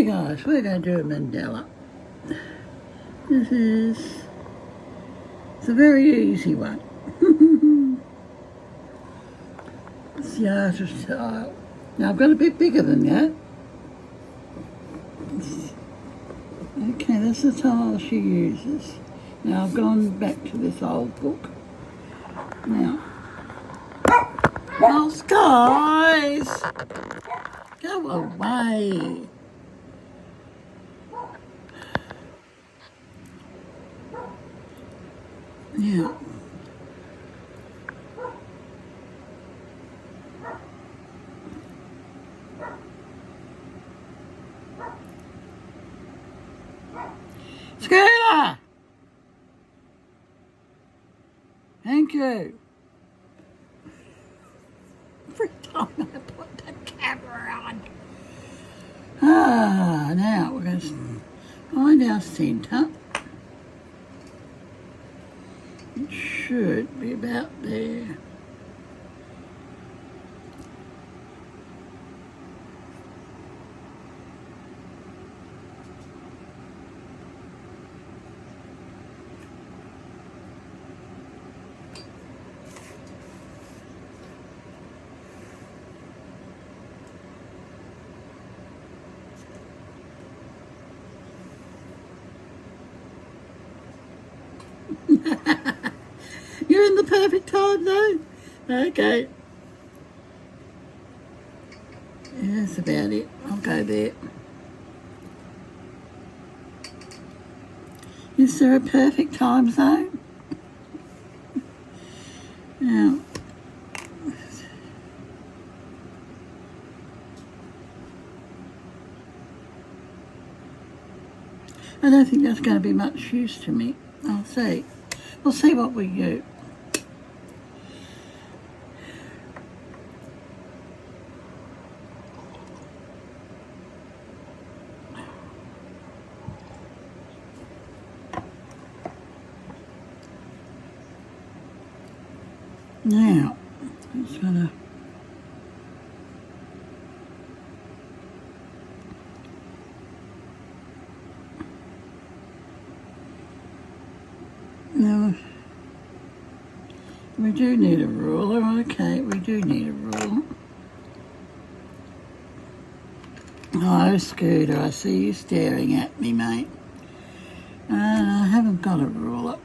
Okay guys, we're going to do a Mandela. It's a very easy one. It's the artist style. Now I've got a bit bigger than that. Okay, that's the tile she uses. Now I've gone back to this old book. Now, oh guys, go away. Now, Scooter! Thank you. Every time I put the camera on. Now we're going to find our centre. It should be about there. You're in the perfect time zone. Okay. Yeah, that's about it. I'll go there. Is there a perfect time zone? Now, I don't think that's going to be much use to me. I'll see. We'll see what we do. Now, I'm just going to now, we do need a ruler. Okay, we do need a ruler. Oh, Scooter, I see you staring at me, mate. I haven't got a ruler.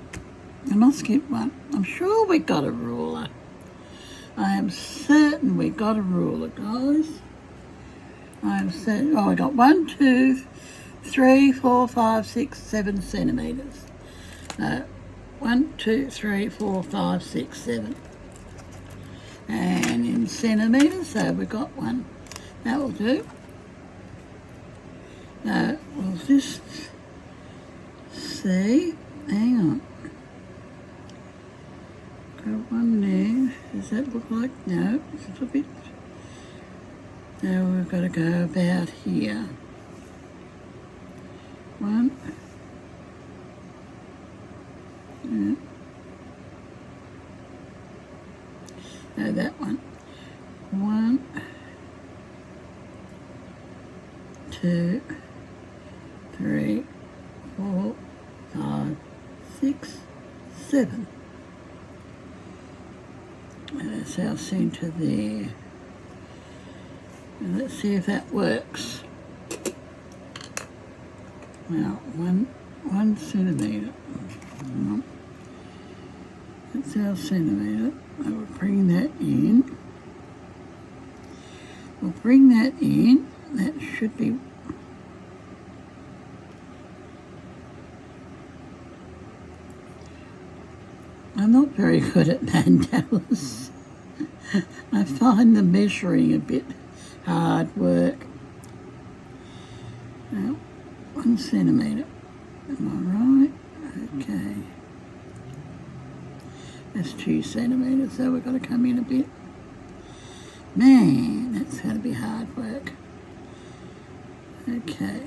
I must get one. I'm sure we got a ruler. I am certain we got a ruler, guys. I am certain. Oh, we got 1, 2, 3, 4, 5, 6, 7 centimetres. 1, 2, 3, 4, 5, 6, 7. And in centimetres, so we got one. That will do. We'll just see. Hang on. Got one there. Does that look like? No, it's a little bit. Now we've got to go about here. 1. No, that one. 1, 2, 3, 4, 5, 6, 7. And that's our centre there. And let's see if that works. Now, 1 centimetre. That's our centimetre. I will bring that in. We'll bring that in. That should be. I'm not very good at mandalas. I find the measuring a bit hard work. Now, 1 centimetre. Am I right? Okay. That's 2 centimetres, so we've got to come in a bit. Man, that's going to be hard work. Okay.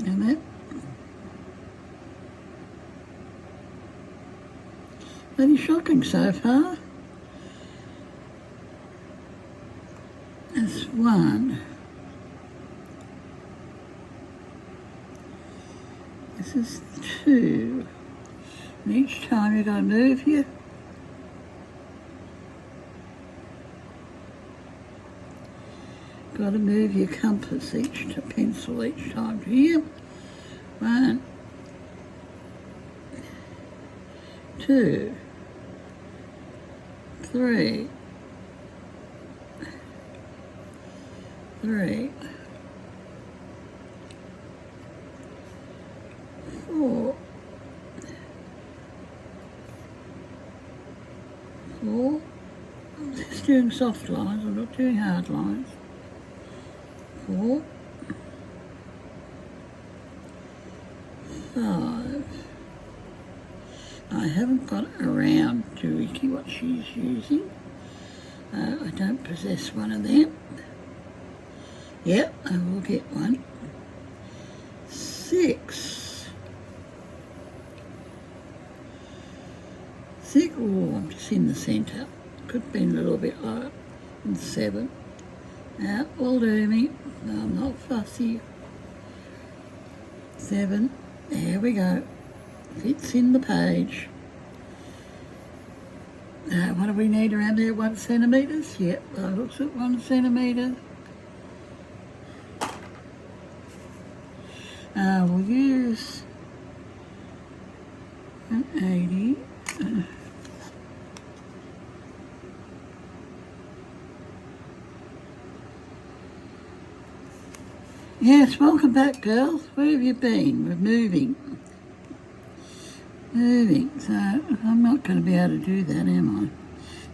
And that Bloody shocking so far. That's 1. This is 2. And each time you've got to move here. Got to move your compass pencil each time to here. 1, 2, 3, 4, 4. I'm just doing soft lines, I'm not doing hard lines. 4, 5. I haven't got around to Ricky what she's using. I don't possess one of them. Yep, I will get one. 6. 6. Oh, I'm just in the centre. Could have been a little bit lower. And 7. That will do me. No, I'm not fussy. 7. There we go. Fits in the page. What do we need around there? 1 centimetres? Yep, that looks at 1 centimetre. We'll use 180. Yes, welcome back, girls. Where have you been? We're moving. So I'm not going to be able to do that, am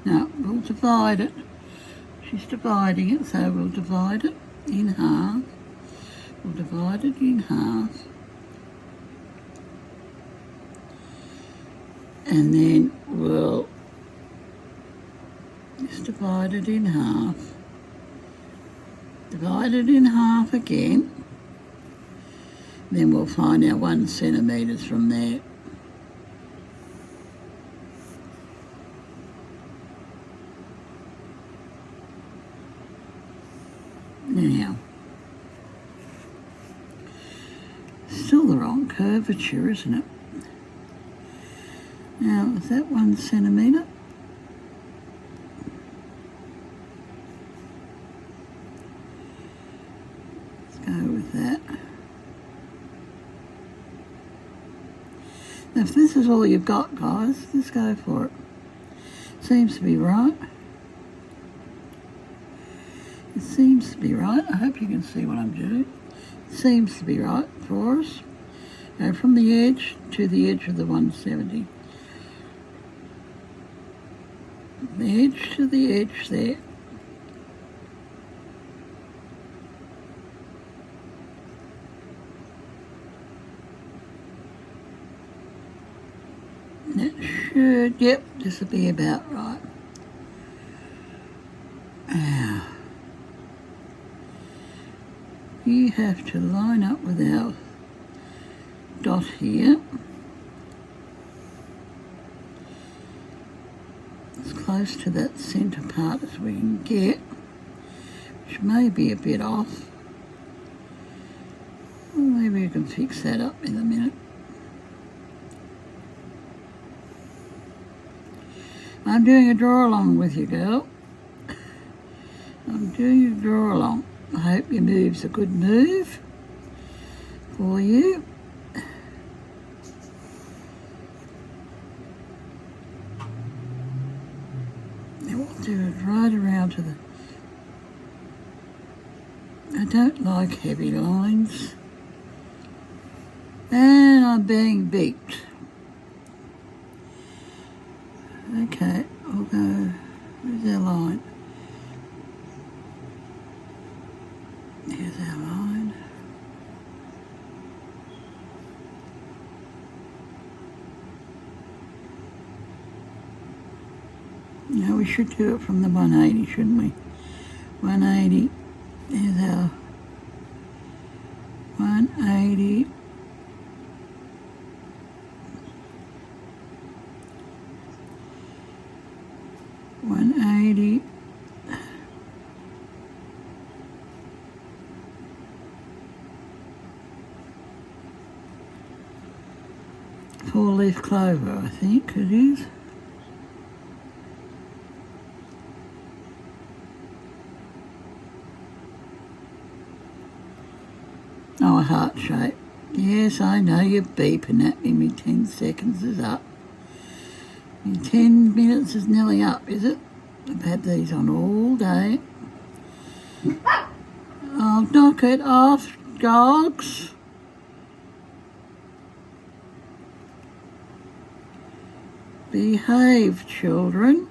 I? No, we'll divide it. She's dividing it, so we'll divide it in half. We'll divide it in half. And then we'll just divide it in half. Divide it in half again. Then we'll find our 1 centimetres from there. Now, still the wrong curvature, isn't it? Now, is that 1 centimetre? Let's go with that. Now, if this is all you've got, guys, just go for it. Seems to be right. It seems to be right. I hope you can see what I'm doing. It seems to be right for us. Go from the edge to the edge of the 170. The edge to the edge there. That should, yep, this will be about right. Now, you have to line up with our dot here. As close to that centre part as we can get, which may be a bit off. Well, maybe we can fix that up in a minute. I'm doing a draw along with you, girl. I'm doing a draw along. I hope your move's a good move for you. Now we'll do it right around to the... I don't like heavy lines. And I'm being beat. Okay, we'll go... Where's our line? Here's our line. Now we should do it from the 180, shouldn't we? 180. There's our 180. 180. Four-leaf clover, I think it is. Oh, a heart shape. Yes, I know you're beeping at me. My 10 seconds is up. My 10 minutes is nearly up, is it? I've had these on all day. Oh, knock it off, dogs. Behave, children.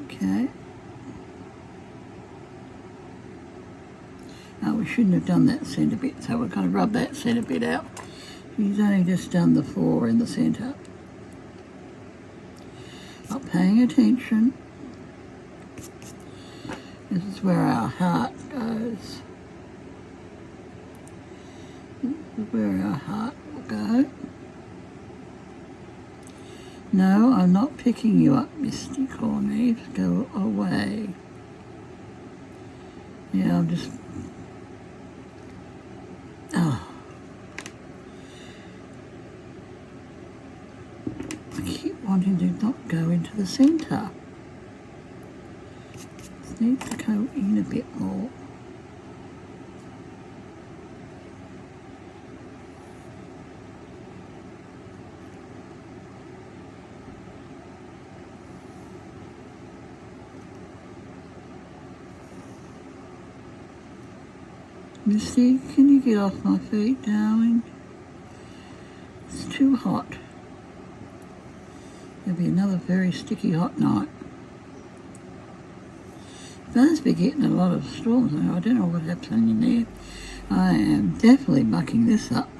Okay. Oh, we shouldn't have done that centre bit, so we're going to rub that centre bit out. She's only just done the 4 in the centre. Not paying attention. This is where our heart goes. This is where our heart will go. No, I'm not picking you up, Misty Corneves. Go away. Yeah, I'm just... Oh. I keep wanting to not go into the centre. It needs to go in a bit more. Misty, can you get off my feet, darling? It's too hot. It'll be another very sticky hot night. Supposed to be getting a lot of storms. I don't know what happened in there. I am definitely mucking this up.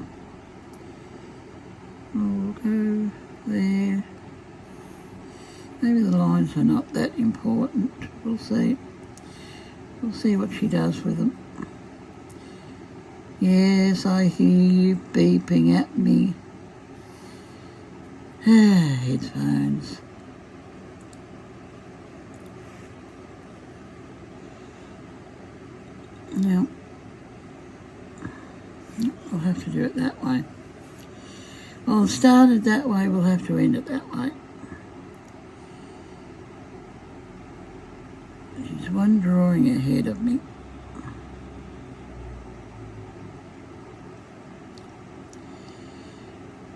We'll go there. Maybe the lines are not that important. We'll see. We'll see what she does with them. Yes, I hear you beeping at me. Headphones. Now, we'll have to do it that way. Well, it started that way, we'll have to end it that way. She's one drawing ahead of me.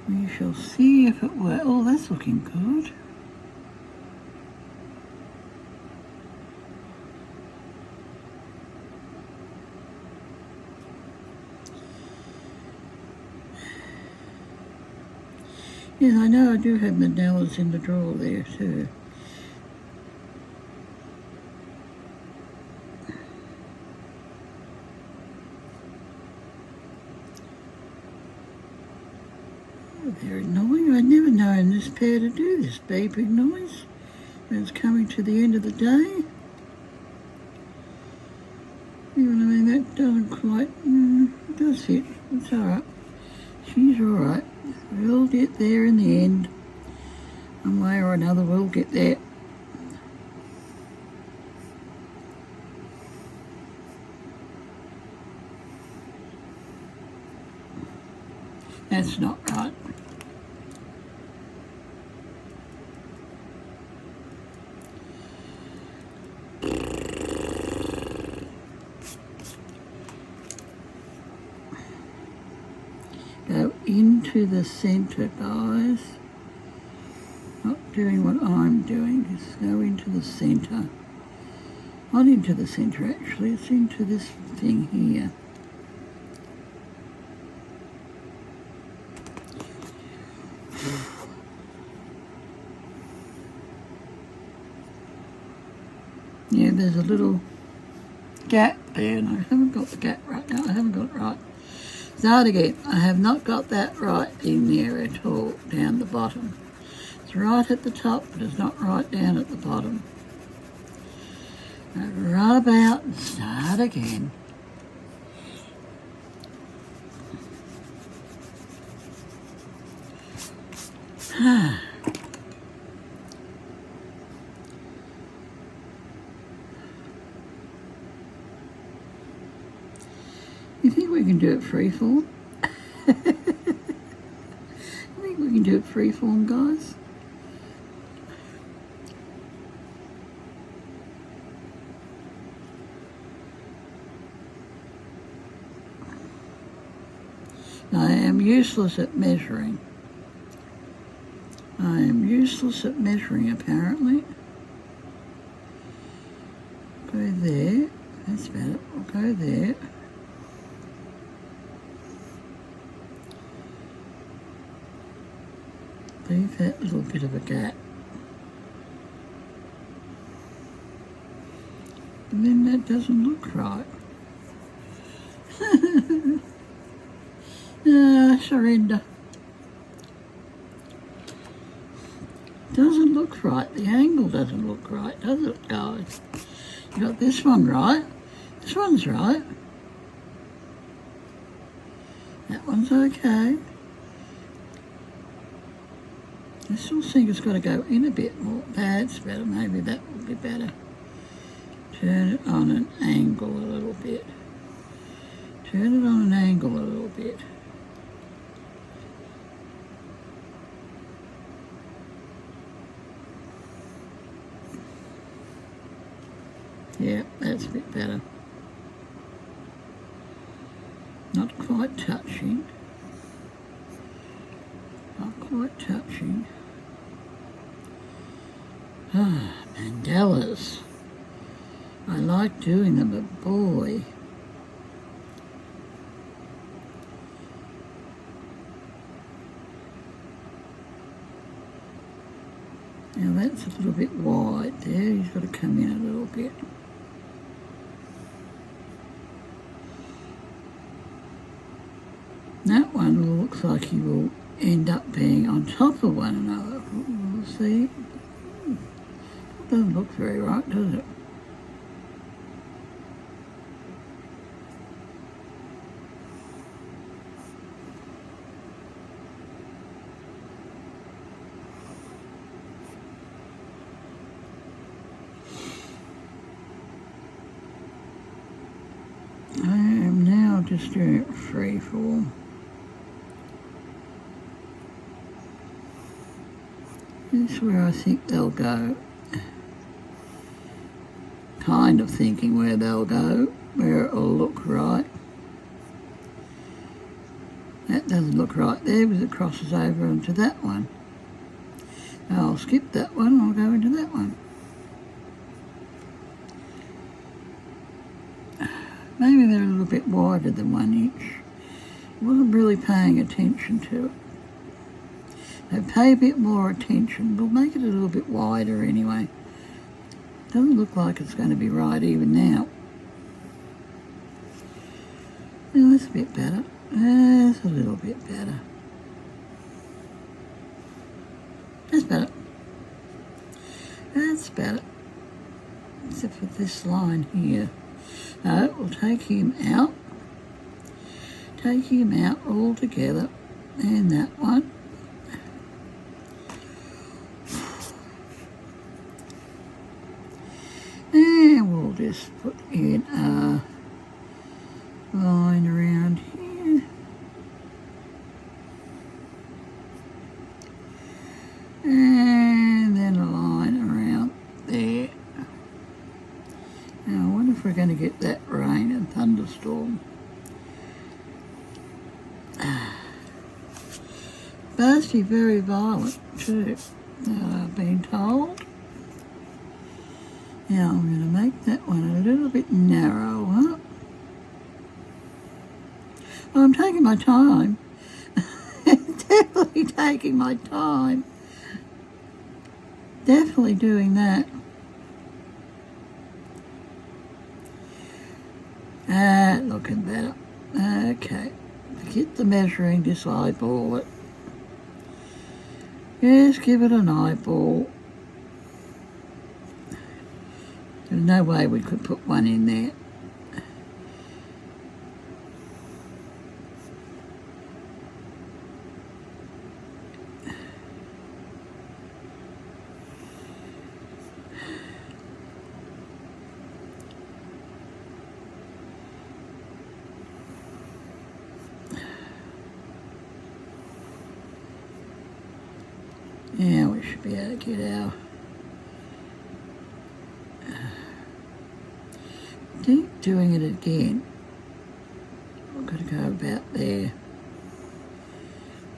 We shall see if it works. Oh, that's looking good. Yes, I know I do have Mandelas in the drawer there too. They're annoying. I'd never known this pair to do this beeping noise when it's coming to the end of the day. Even I mean, that doesn't quite, it does fit. It's alright. She's alright. We'll get there in the end. One way or another, we'll get there. That's not right. Go into the centre, guys. Not doing what I'm doing, just go into the centre. Not into the centre actually, it's into this thing here. Yeah, there's a little gap there, and I haven't got the gap right now. I haven't got it right. Start again. I have not got that right in there at all, down the bottom. It's right at the top, but it's not right down at the bottom. Now rub out and start again. think we can do it freeform? I think we can do it freeform, guys. I am useless at measuring. I am useless at measuring, apparently. Go there. That's better. We'll go there. Leave that little bit of a gap. And then that doesn't look right. Surrender. Doesn't look right. The angle doesn't look right, does it, guys? You got this one right. This one's right. That one's okay. I still think it's got to go in a bit more. That's better. Maybe that will be better. Turn it on an angle a little bit. Turn it on an angle a little bit. Yeah, that's a bit better. Not quite touching. Not quite touching. Ah, Mandelas. I like doing them, but boy. Now that's a little bit wide there. He's got to come in a little bit. That one looks like he will end up being on top of one another. We'll see. Doesn't look very right, does it? I am now just doing it freeform. This is where I think they'll go. Kind of thinking where they'll go, where it'll look right. That doesn't look right there because it crosses over into that one. I'll skip that one, I'll go into that one. Maybe they're a little bit wider than 1 inch. I wasn't really paying attention to it. So pay a bit more attention. We'll make it a little bit wider anyway. Doesn't look like it's going to be right even now. Well, that's a bit better. That's a little bit better. That's better. That's better. Except for this line here. No, we'll take him out. Take him out all together. And that one. And we'll just put in a line around here. And then a line around there. Now I wonder if we're going to get that rain and thunderstorm. Supposed to be very violent too, I've been told. Now I'm going to make that one a little bit narrower. Well, I'm taking my time. Definitely taking my time. Definitely doing that. Looking better. Okay. Forget the measuring, just eyeball it. Just give it an eyeball. There's no way we could put one in there. should be able to get our... Keep doing it again. I've got to go about there.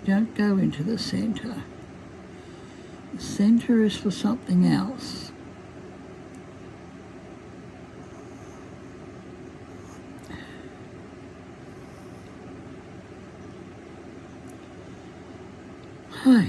Don't go into the centre. The centre is for something else. Hi.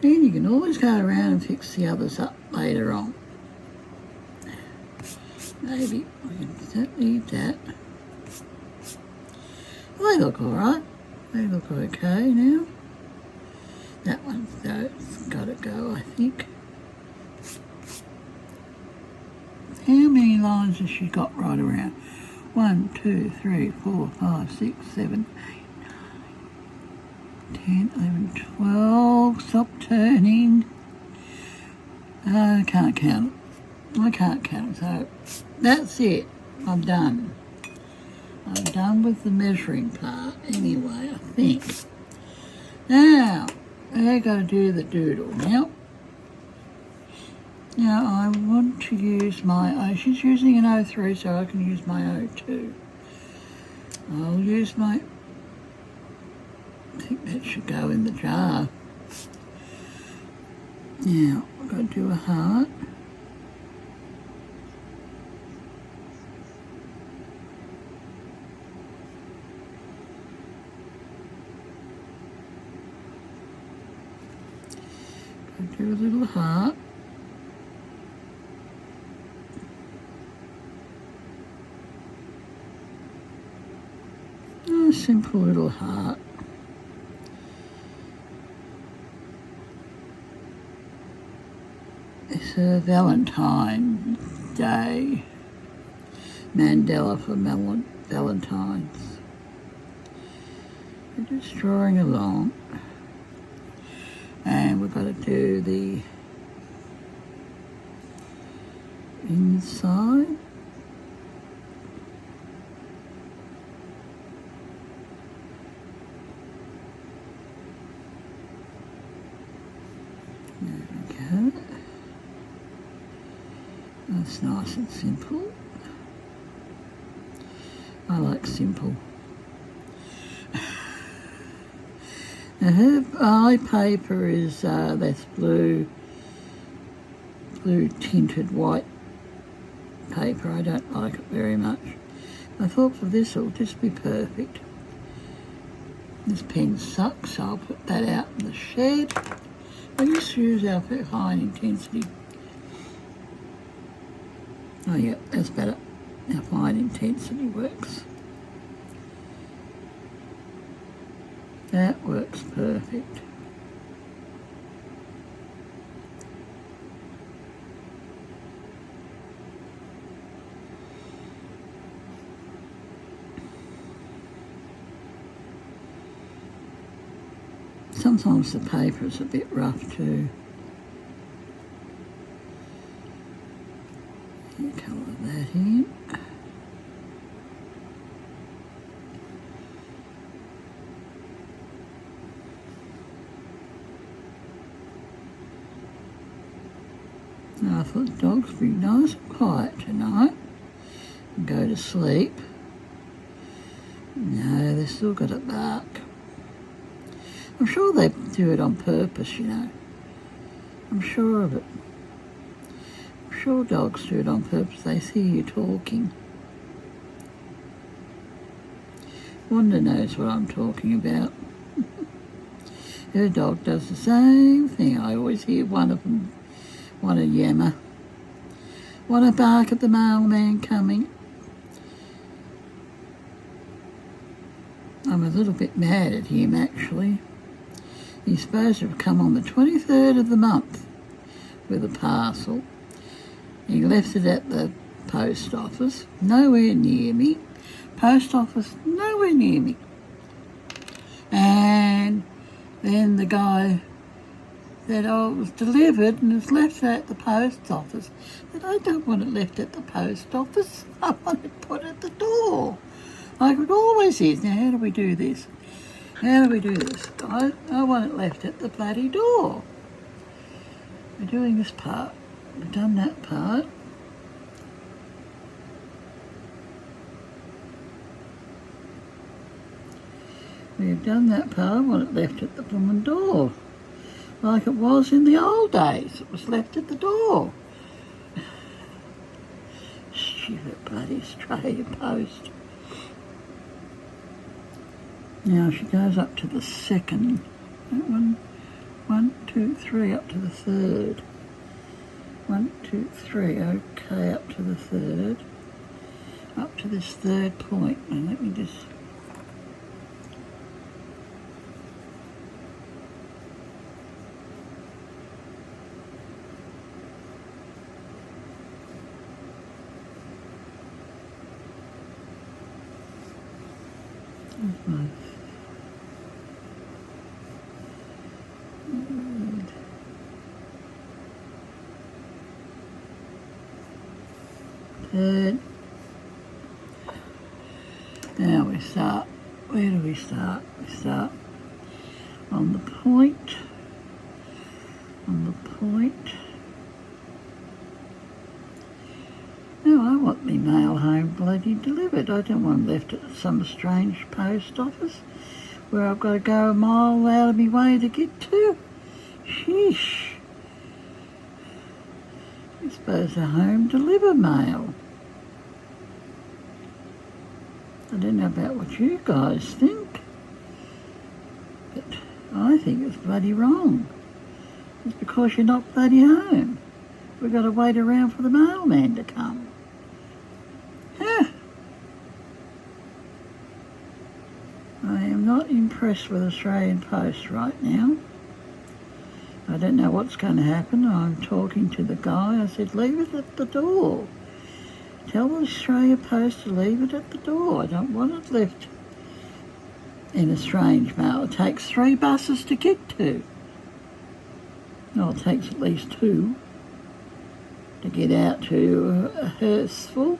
And you can always go around and fix the others up later on. Maybe we don't need that. Well, they look alright. They look okay now. That one's got to go, I think. How many lines has she got right around? 1, 2, 3, 4, 5, 6, 7, 8, 10, 11, 12. Stop turning. I can't count. I can't count. So that's it. I'm done. I'm done with the measuring part anyway, I think. Now, I've got to do the doodle now. Now, I want to use my... Oh, she's using an 03, so I can use my 02. I'll use my... I think that should go in the jar. Now, I've got to do a heart. Got to do a little heart. A simple little heart. It's a Valentine's Day. Mandela for Valentine's. We're just drawing along. And we've got to do the inside. There we go. That's nice and simple. I like simple. Now her eye paper is that's blue tinted white paper. I don't like it very much. I thought for this it'll just be perfect. This pen sucks, so I'll put that out in the shed. I just use our high intensity. Oh yeah, that's better. Our fine intensity works. That works perfect. Sometimes the paper is a bit rough too. You colour that in. I thought the dogs would be nice and quiet tonight and go to sleep. No, they've still got to bark. I'm sure they do it on purpose, you know. I'm sure of it. I'm sure dogs do it on purpose. They see you talking. Wanda knows what I'm talking about. Her dog does the same thing. I always hear one of them want to yammer. Want to bark at the mailman coming. I'm a little bit mad at him, actually. He's supposed to have come on the 23rd of the month with a parcel. He left it at the post office, nowhere near me. Post office, nowhere near me. And then the guy said, oh, it was delivered and it's left at the post office. I said, I don't want it left at the post office. I want it put at the door, like it always is. Now, how do we do this? How do we do this? I want it left at the bloody door. We're doing this part. We've done that part. We've done that part. I want it left at the blooming door, like it was in the old days. It was left at the door. Stupid bloody Australia Post. Now she goes up to the second. That one, 1, 2, 3, up to the third. 1, 2, 3, okay, up to the third. Up to this third point. And let me just... Third. Now we start. Where do we start? We start on the point. On the point. No, I want me mail home bloody delivered. I don't want it left at some strange post office where I've got to go a mile out of my way to get to. Sheesh. You're supposed to home deliver mail. I don't know about what you guys think, but I think it's bloody wrong. It's because you're not bloody home. We've got to wait around for the mailman to come. Huh. I am not impressed with Australian Post right now. I don't know what's going to happen. I'm talking to the guy. I said, leave it at the door. Tell the Australia Post to leave it at the door. I don't want it left in a strange mail. It takes 3 buses to get to. No, it takes at least 2 to get out to Hurstville.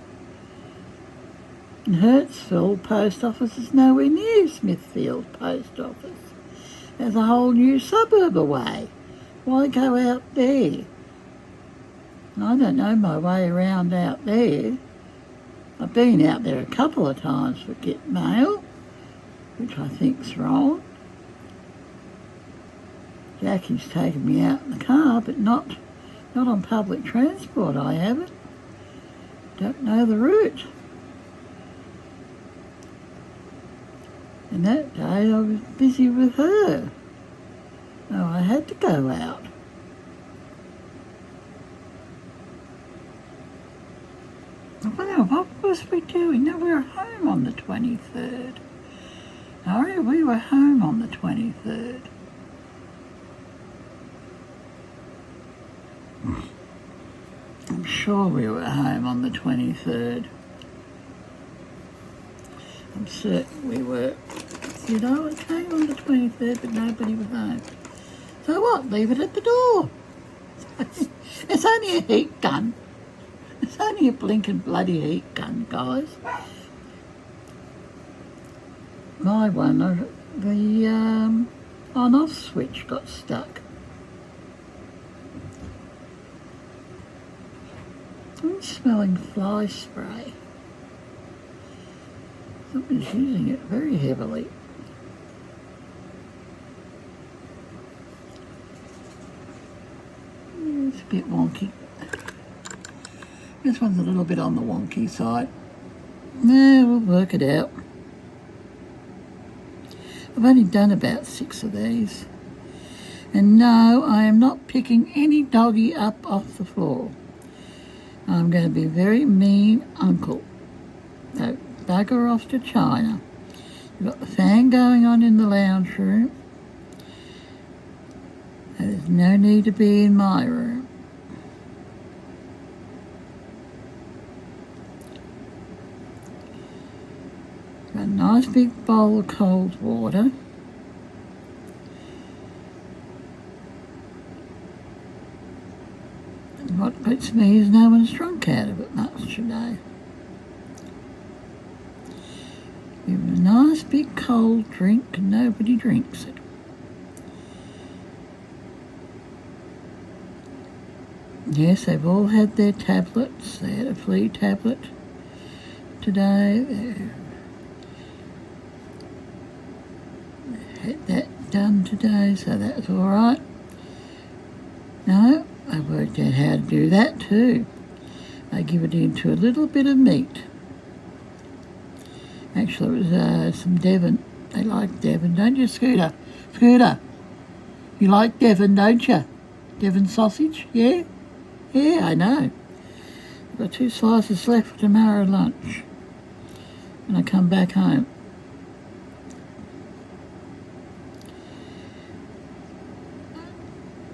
And Hurstville Post Office is nowhere near Smithfield Post Office. There's a whole new suburb away. Why go out there? I don't know my way around out there. I've been out there a couple of times for get mail, which I think's wrong. Jackie's taken me out in the car, but not on public transport. I haven't. Don't know the route. And that day I was busy with her. So I had to go out. What was we doing? No, we were home on the 23rd. Sorry, we were home on the 23rd. I'm sure we were home on the 23rd. I'm certain we were. You know, it came on the 23rd, but nobody was home. So what? Leave it at the door. It's only a heat gun. It's only a blinking bloody heat gun, guys. My one, the on-off switch got stuck. I'm smelling fly spray. Someone's using it very heavily. It's a bit wonky. This one's a little bit on the wonky side. No, we'll work it out. I've only done about 6 of these. And no, I am not picking any doggy up off the floor. I'm going to be a very mean uncle. So, bugger off to China. You've got the fan going on in the lounge room. There's no need to be in my room. Nice big bowl of cold water. And what beats me is no one's drunk out of it much today. Give it a nice big cold drink and nobody drinks it. Yes, they've all had their tablets. They had a flea tablet today. They had that done today, so that's all right. No, I worked out how to do that too. I give it into a little bit of meat. Actually, it was some Devon. They like Devon, don't you, Scooter? Scooter, you like Devon, don't you? Devon sausage, yeah? Yeah, I know. I've got 2 slices left for tomorrow lunch when I come back home.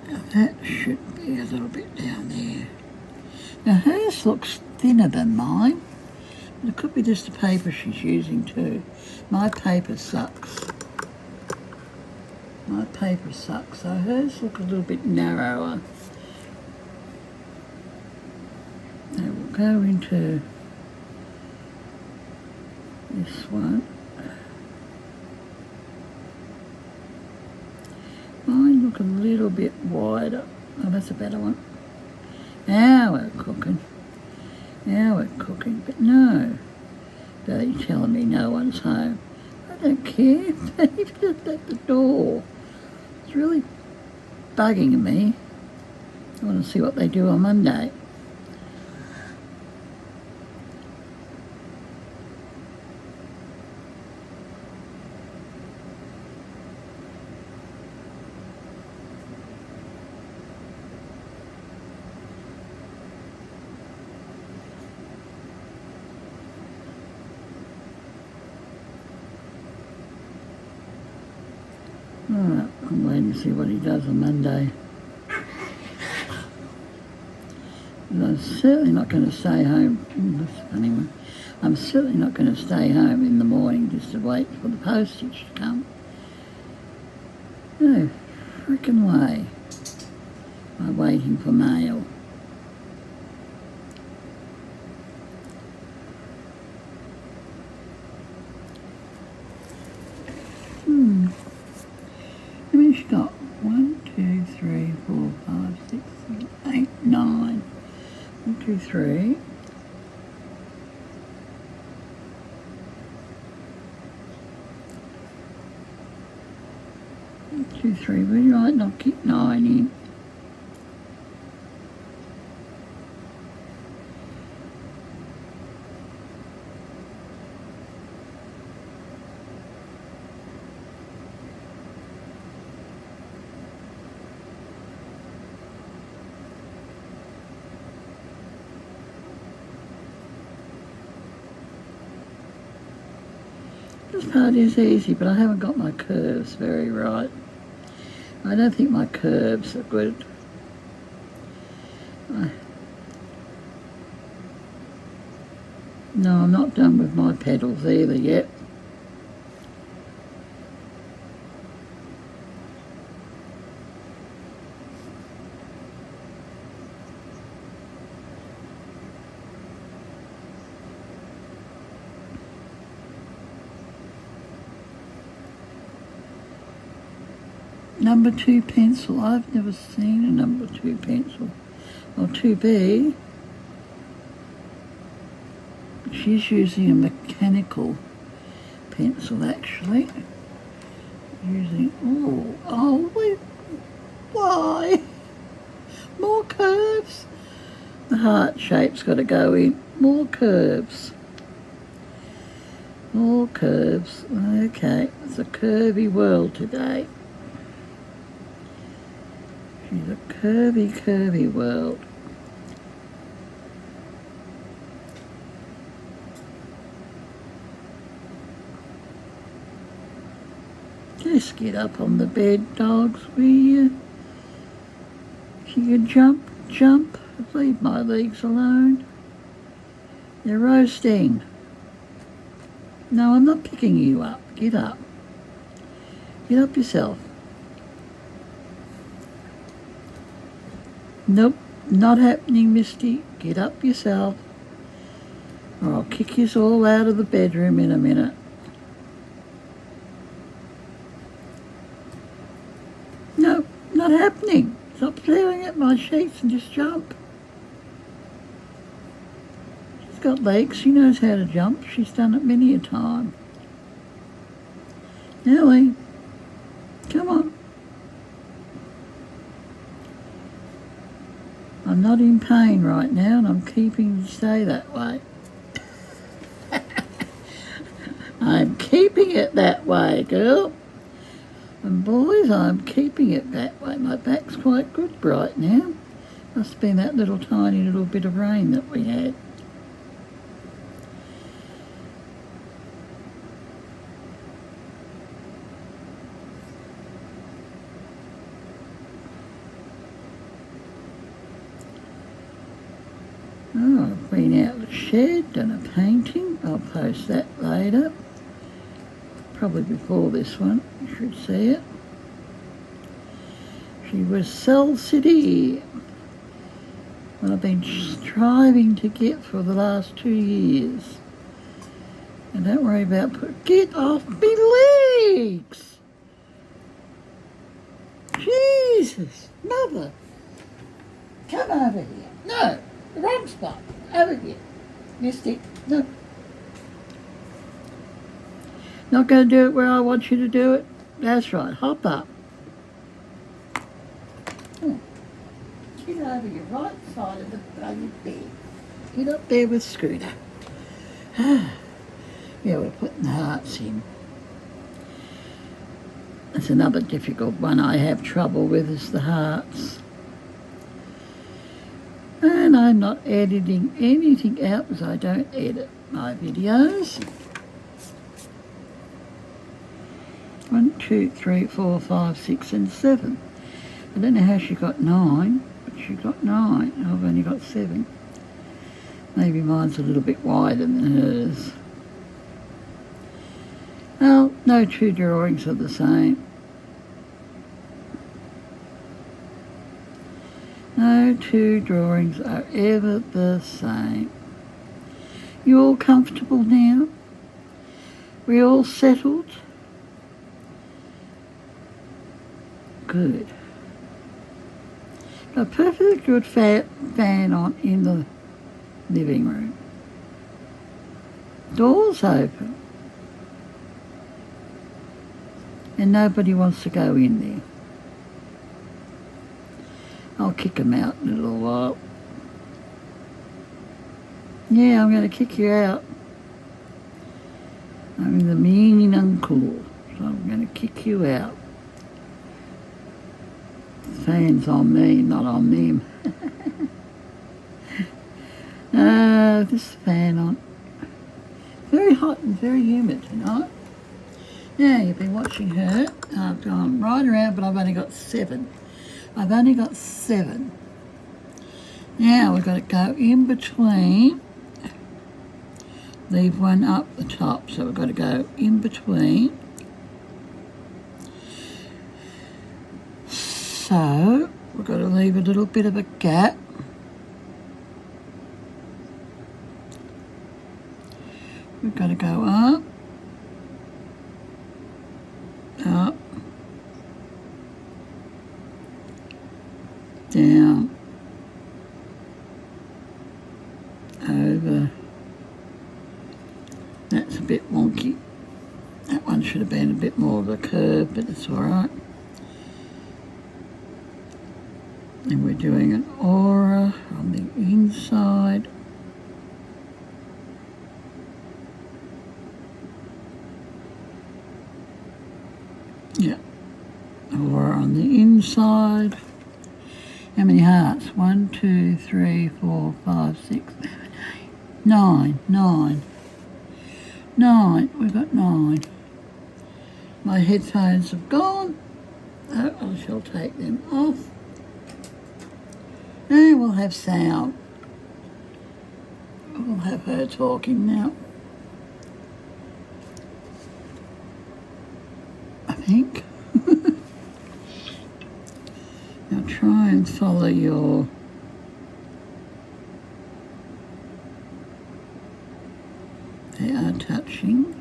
Now that should be a little bit down there. Now hers looks thinner than mine. It could be just the paper she's using too. My paper sucks. My paper sucks, so hers look a little bit narrower. Now we'll go into this one. Mine look a little bit wider. Oh, that's a better one. Now we're cooking. Now we're cooking, but no. Daddy telling me no one's home. I don't care. Daddy's just at the door. It's really bugging me. I want to see what they do on Monday. Alright, I'm waiting to see what he does on Monday. But I'm certainly not going to stay home. That's a funny one. I'm certainly not going to stay home in the morning just to wait for the postage to come. No frickin' way am I waiting for mail. How many she got? 1, 2, 3, 4, 5, 6, 7, 8, 9. 1, 2, 3. 1, 2, 3. We might not keep 9 in. This part is easy, but I haven't got my curves very right. I don't think my curves are good. No, I'm not done with my petals either yet. Number 2 pencil. I've never seen a number 2 pencil. Or 2B. She's using a mechanical pencil actually. Why? More curves? The heart shape's got to go in. More curves. More curves. Okay, it's a curvy world today. She's a curvy world. Just get up on the bed, dogs, will you? If you can jump. Leave my legs alone. They're roasting. No, I'm not picking you up. Get up. Get up yourself. Nope, not happening, Misty. Get up yourself, or I'll kick you all out of the bedroom in a minute. No, not happening. Stop staring at my sheets and just jump. She's got legs. She knows how to jump. She's done it many a time. Nellie, come on. I'm not in pain right now, and I'm keeping you to stay that way. I'm keeping it that way, girl. And boys, I'm keeping it that way. My back's quite good right now. Must have been that little tiny little bit of rain that we had. Oh, I've been out the shed, done a painting. I'll post that later. Probably before this one, you should see it. She was Cell City. What I've been striving to get for the last 2 years. And don't worry about get off me legs! Jesus, Mother! Come over here. No, the wrong spot. Over here. Misty, no. Not going to do it where I want you to do it? That's right, hop up. Get over your right side of the bloody bed. Get up there with Scooter. Yeah, we're putting the hearts in. That's another difficult one I have trouble with, is the hearts. And I'm not editing anything out because I don't edit my videos. 1, 2, 3, 4, 5, 6 and 7. I don't know how she got 9, but she got 9. I've only got 7. Maybe mine's a little bit wider than hers. Well, no two drawings are the same. No two drawings are ever the same. You all comfortable now? We all settled? Good. Got a perfectly good fan on in the living room. Doors open. And nobody wants to go in there. I'll kick them out in a little while. Yeah, I'm going to kick you out. I'm the mean uncle, so I'm going to kick you out. The fan's on me, not on them. This fan on. Very hot and very humid tonight. Yeah, you've been watching her. I've gone right around, but I've only got 7. I've only got 7. Now we've got to go in between. Leave one up the top, so we've got to go in between. So we've got to leave a little bit of a gap. We've got to go up, up, down, over. That's a bit wonky. That one should have been a bit more of a curve, but it's all right. And we're doing an aura on the inside. Yeah, aura on the inside. How many hearts? 1, 2, 3, 4, 5, 6, 7, 8, 9. 9. We've got 9. My headphones have gone. Oh, I shall take them off. And we'll have sound. We'll have her talking now. think. Now try and follow your they are touching.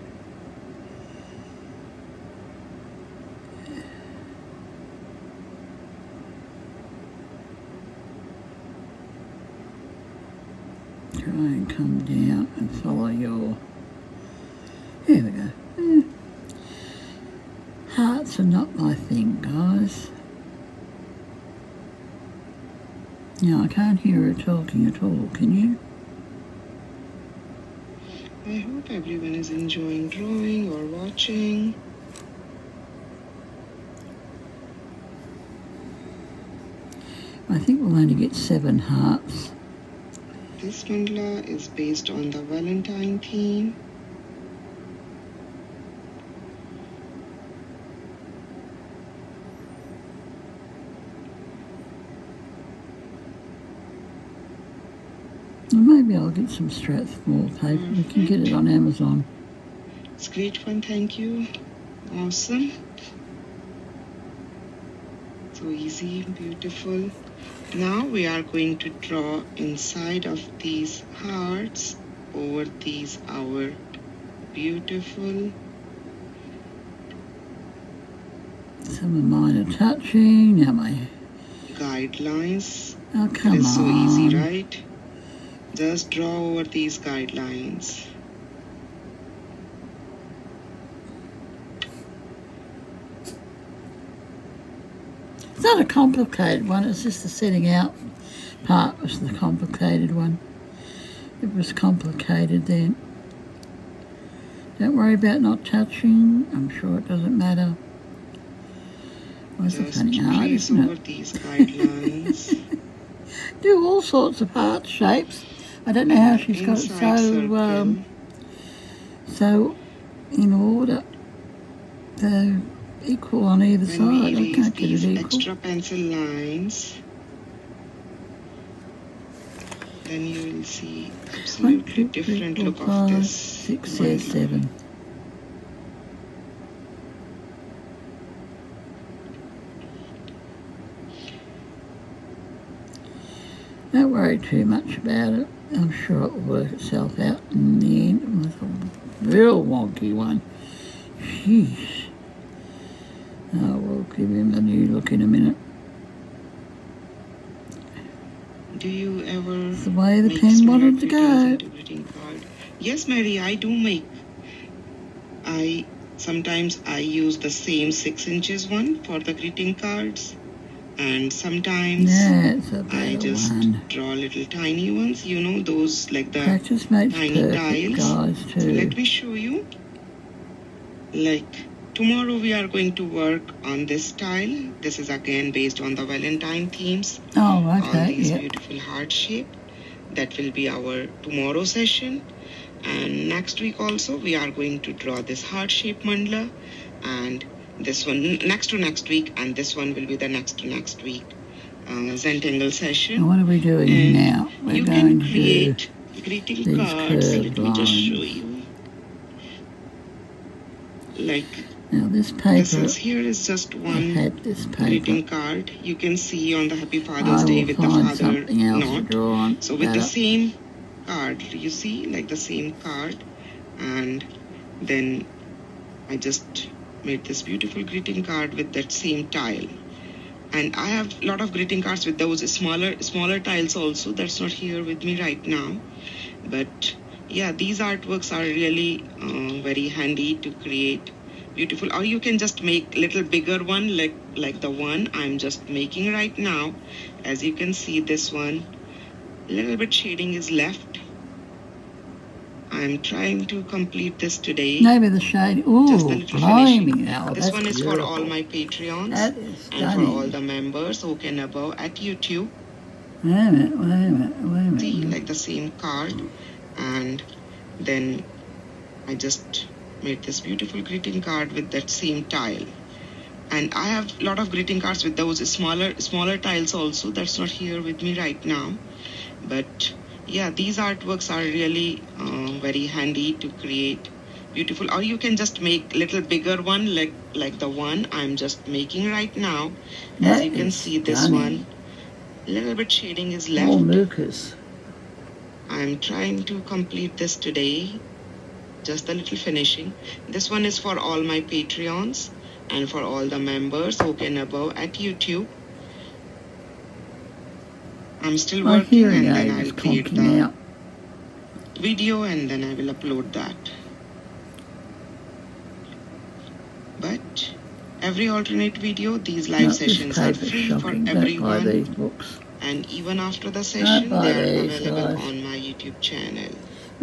Try and come down and follow your, here we go. Hearts are not my thing, guys. Now I can't hear her talking at all, can you? I hope everyone is enjoying drawing or watching. I think we'll only get 7 hearts. This mandala is based on the Valentine theme. Well, maybe I'll get some Strathmore paper. We can get it on Amazon. It's great fun, thank you. Awesome. So easy, beautiful. Now we are going to draw inside of these hearts over these our beautiful. Some of mine are touching. Now my Guidelines. oh come It's so on. easy, right? Just draw over these guidelines. It's not a complicated one. It's just the setting out part was the complicated one. It was complicated then. Don't worry about not touching. I'm sure it doesn't matter. Well, it's a Just funny heart, trace isn't over it? these guidelines. Do all sorts of heart shapes. I don't know how she's got it Inside circle. so in order. So equal on either When side. we I erase can't get these it equal. extra pencil lines, then you will see 1, absolutely 2, 3, different 4, look of 5, this 6, there's mandala. 7. Don't worry too much about it. I'm sure it will work itself out in the end. It was a real wonky one. Sheesh. Oh, we'll give him a new look in a minute. Do you ever It's the way the make pen smaller wanted to greetings go. into greeting card? Yes, Mary, I do make. Sometimes I use the same 6 inches one for the greeting cards, and sometimes That's a I better just one. draw little tiny ones, you know, those like the Practice makes tiny perfect, tiles. guys, So let too. me show you. Like tomorrow we are going to work on this tile. This is again based on the Valentine themes. Oh, All okay, these yeah. beautiful heart shape. That will be our tomorrow session. And next week also we are going to draw this heart shape mandala, and this one next to next week, and this one will be the next to next week Zentangle session. And what are we doing And now? We're you going can to do create greeting these cards. curved Let me just show lines. you. Like Now this this paper, is here is just I one had this paper. greeting card. You can see on the Happy Father's I Day will with the find father something else to knot. draw on So with the better. same card, you see, like the same card, and then I just made this beautiful greeting card with that same tile. And I have a lot of greeting cards with those smaller tiles also. That's not here with me right now, but yeah, these artworks are really very handy to create beautiful. Or you can just make little bigger one, like the one I'm just making right now. As you can see, this one little bit shading is left. I'm trying to complete this today. Maybe the shade. Just the Ooh, little finishing. blimey now. This That's one is for all beautiful. my Patreons That is and for all stunning. the members who can above at YouTube. Wait a minute, wait a minute, wait a See, minute. like the same card, and then I just made this beautiful greeting card with that same tile. And I have a lot of greeting cards with those smaller tiles also. That's not here with me right now, but yeah, these artworks are really very handy to create beautiful. Or you can just make little bigger one, like the one I'm just making right now. As you can see, this one, little bit shading is left. Oh, Lucas. I'm trying to complete this today. Just a little finishing. This one is for all my Patreons and for all the members who can above at YouTube. I'm still My working, hearing and then aid I'll is create conking the out. video and then I will upload that. But every alternate video, these live Not sessions this are paper's free for shocking. Don't buy everyone. these books. And even after the Don't session, buy they are these, available guys. on my YouTube channel.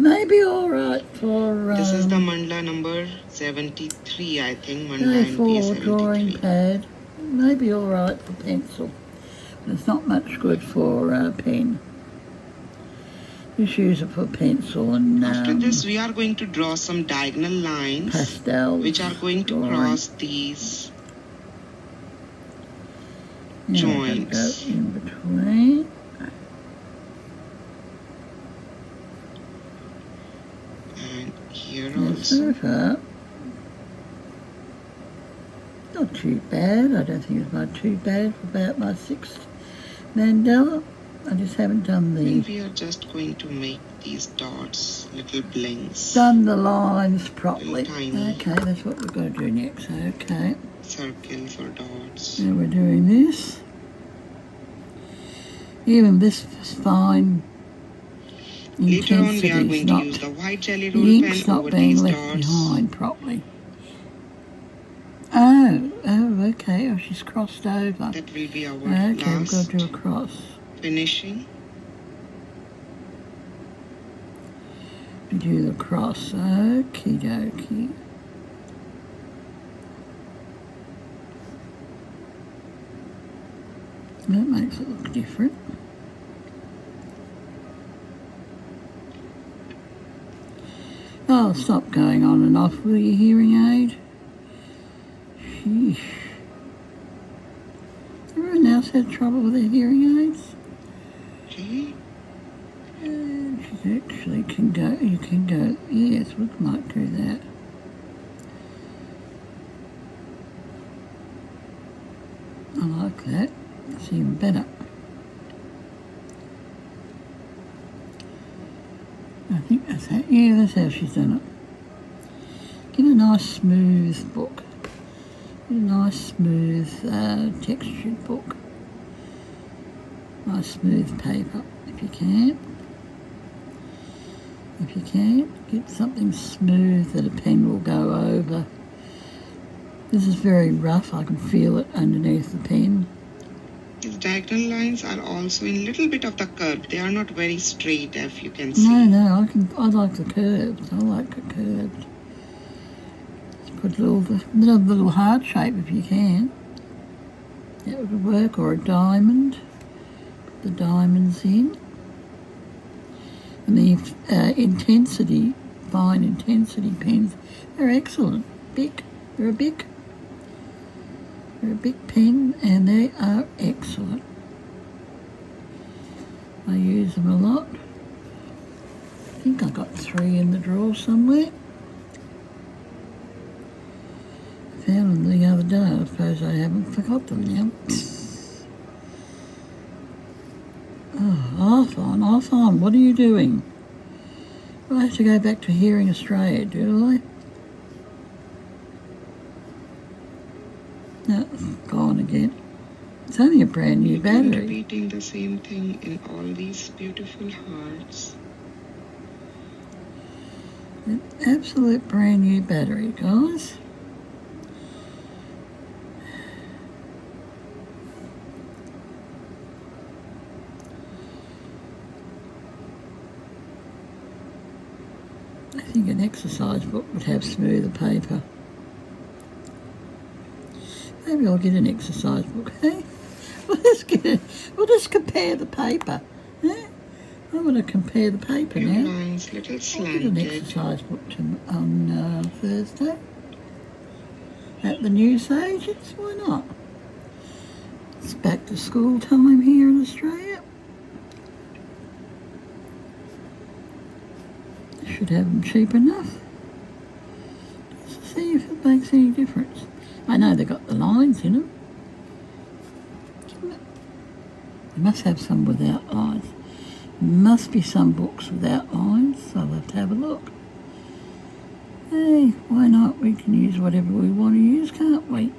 Maybe alright for This is the Mandela number 73, I think. A4 drawing 73. pad. Maybe alright for pencil. It's not much good for pen. Just use it for pencil and After this, we are going to draw some diagonal lines, pastels, which are going to cross these joints. Go in between. And here There's also. that. Not too bad. I don't think it's not too bad for about my 6th Mandela. I just haven't done the... And we are just going to make these dots, little blinks. Done the lines properly. Tiny. Okay, that's what we've got to do next. Okay. Circles or dots. Now we're doing this. Even this fine Later on, we are going to not, use the white jelly the roll ink's pen not over being these left dots. behind properly. Oh, okay. Oh, she's crossed over. That will be our okay, we've got last to do a cross. finishing. We do the cross. Okie dokie. That makes it look different. Oh, stop going on and off with your hearing aid. Sheesh. Everyone else had trouble with their hearing aids? Okay. She actually can go, you can go, yes, we might do that. I like that. It's even better. I think that's how, yeah, that's how she's done it. Get a nice smooth book. Get a nice smooth textured book. Nice smooth paper, if you can. If you can, get something smooth that a pen will go over. This is very rough, I can feel it underneath the pen. These diagonal lines are also in a little bit of the curve. They are not very straight, if you can see. No, I like the curves. I like the curved. Just put a little heart shape if you can. That would work, or a diamond. Put the diamonds in. And the intensity, fine intensity pens, they're excellent. Bic, they're a Bic. They're a Bic pen and they are excellent. I use them a lot. I think I got 3 in the drawer somewhere. I found them the other day. I suppose I haven't forgot them now. Oh, Arthon, what are you doing? I have to go back to Hearing Australia, do I? No, it's gone again. It's only a brand new battery. Repeating the same thing in all these beautiful hearts. An absolute brand new battery, guys. I think an exercise book would have smoother paper. Maybe I'll get an exercise book, hey? We'll just compare the paper, eh? I want to compare the paper Your now. lines little I'll get slanted. an exercise book on Thursday at the news agents. Why not? It's back to school time here in Australia. Should have them cheap enough. makes any difference. I know they've got the lines in them. They must have some without lines. There must be some books without lines, so I'll have to have a look. Hey, why not? We can use whatever we want to use, can't we?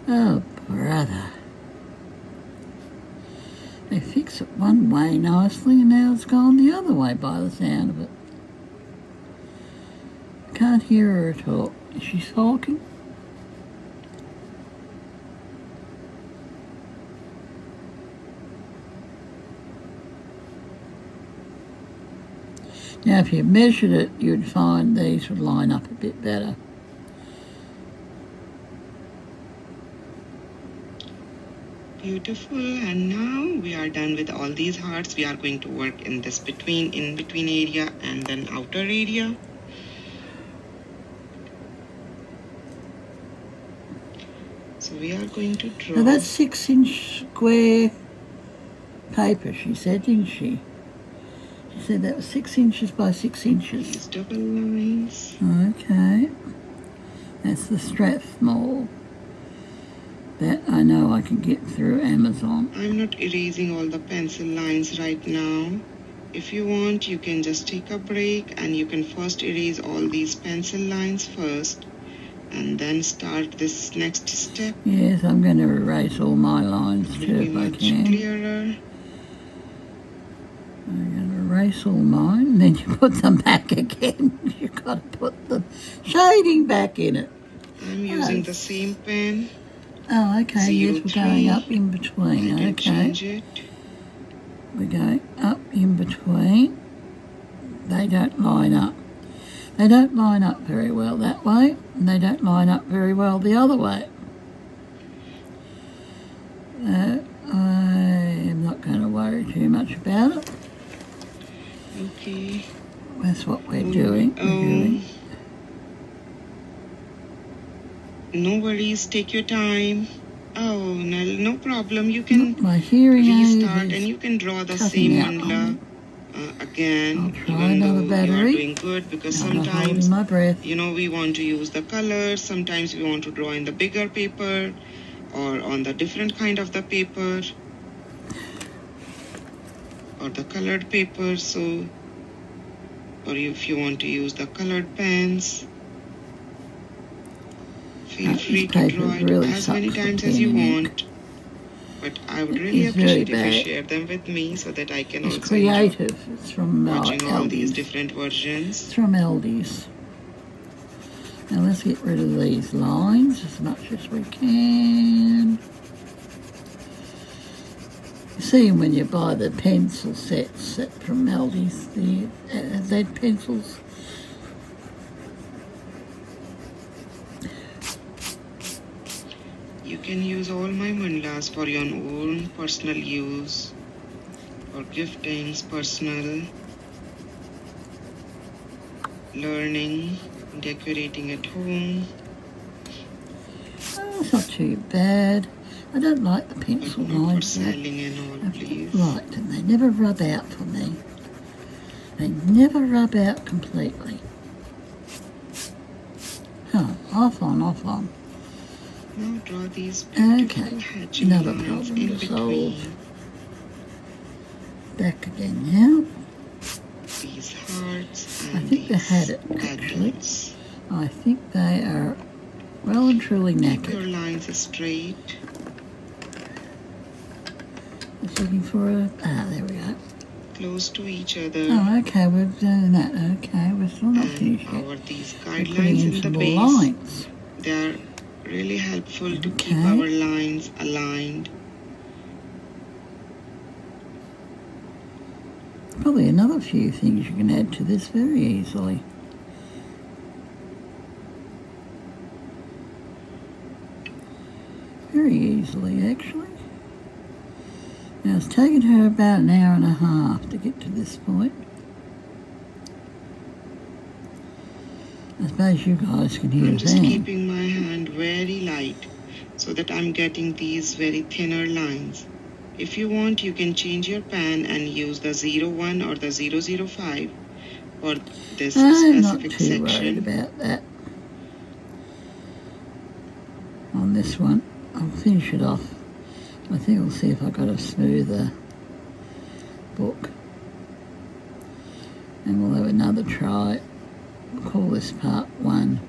Oh, brother. They fix it one way nicely and now it's gone the other way by the sound of it. Can't hear her at all. Is she sulking? Now if you measured it, you'd find these would line up a bit better. Beautiful. And now we are done with all these hearts. We are going to work in this in between area and then outer area. So we are going to draw. Now that's 6-inch square paper, she said, didn't she? She said that was 6 inches by 6 inches. These double lines. Okay. That's the Strathmore. That I know I can get through Amazon. I'm not erasing all the pencil lines right now. If you want, you can just take a break and you can first erase all these pencil lines first and then start this next step. Yes, I'm going to erase all my lines It too will be if I much can. clearer. I'm going to erase all mine, then you put them back again. You've got to put the shading back in it. I'm using the same pen. Oh, okay, yes, we're going 03. up in I between, can okay. change it. We're going up in between. They don't line up. They don't line up very well that way, and they don't line up very well the other way. I am not going to worry too much about it. Okay. That's what we're doing. We're doing. No worries, take your time. Oh, no problem. You can My hearing aid restart and is you can draw the cutting same out on mandala me. again. I'll try Even another though battery. you are doing good, because I'm not sometimes, holding my breath. you know, we want to use the colors. Sometimes we want to draw in the bigger paper or on the different kind of the paper or the colored paper. So, or if you want to use the colored pens, feel free to draw it really as many sucks for times as you penning ink. want. But I would really It's very appreciate if you bad. share them with me so that I can It's also enjoy creative. It's from watching all these Aldi's. different versions. It's from Aldi's. Now let's get rid of these lines as much as we can. You see when you buy the pencil sets from Aldi's, the Z pencils. You can use all my mandalas for your own personal use, for giftings, personal, learning, decorating at home. Oh, it's not too bad. I don't like the But pencil not for lines. selling and all, I've please. liked them. They never rub out for me. They never rub out completely. Oh, off on, off on. Now draw these beautiful Okay, hatching another lines problem in solved. between. Back again now. These hearts I and think they these had it, actually. petals. I think they are well and truly Keep your knackered. lines straight. Just looking for a... Ah, there we go. Close to each other. Oh, okay, we're doing that. Okay, we're still not finished And yet. our these We're putting guidelines in in the some more base, lines. they are really helpful to keep Okay. our lines aligned. Probably another few things you can add to this very easily. Very easily, actually. Now, it's taken her about an hour and a half to get to this point. I suppose you guys can hear I'm the just fan. keeping my hand very light so that I'm getting these very thinner lines. If you want, you can change your pen and use the 01 or the 005 for this I'm not specific too worried section. about that. On this one, I'll finish it off. I think I'll see if I've got a smoother book. And we'll have another try. We'll call this part 1.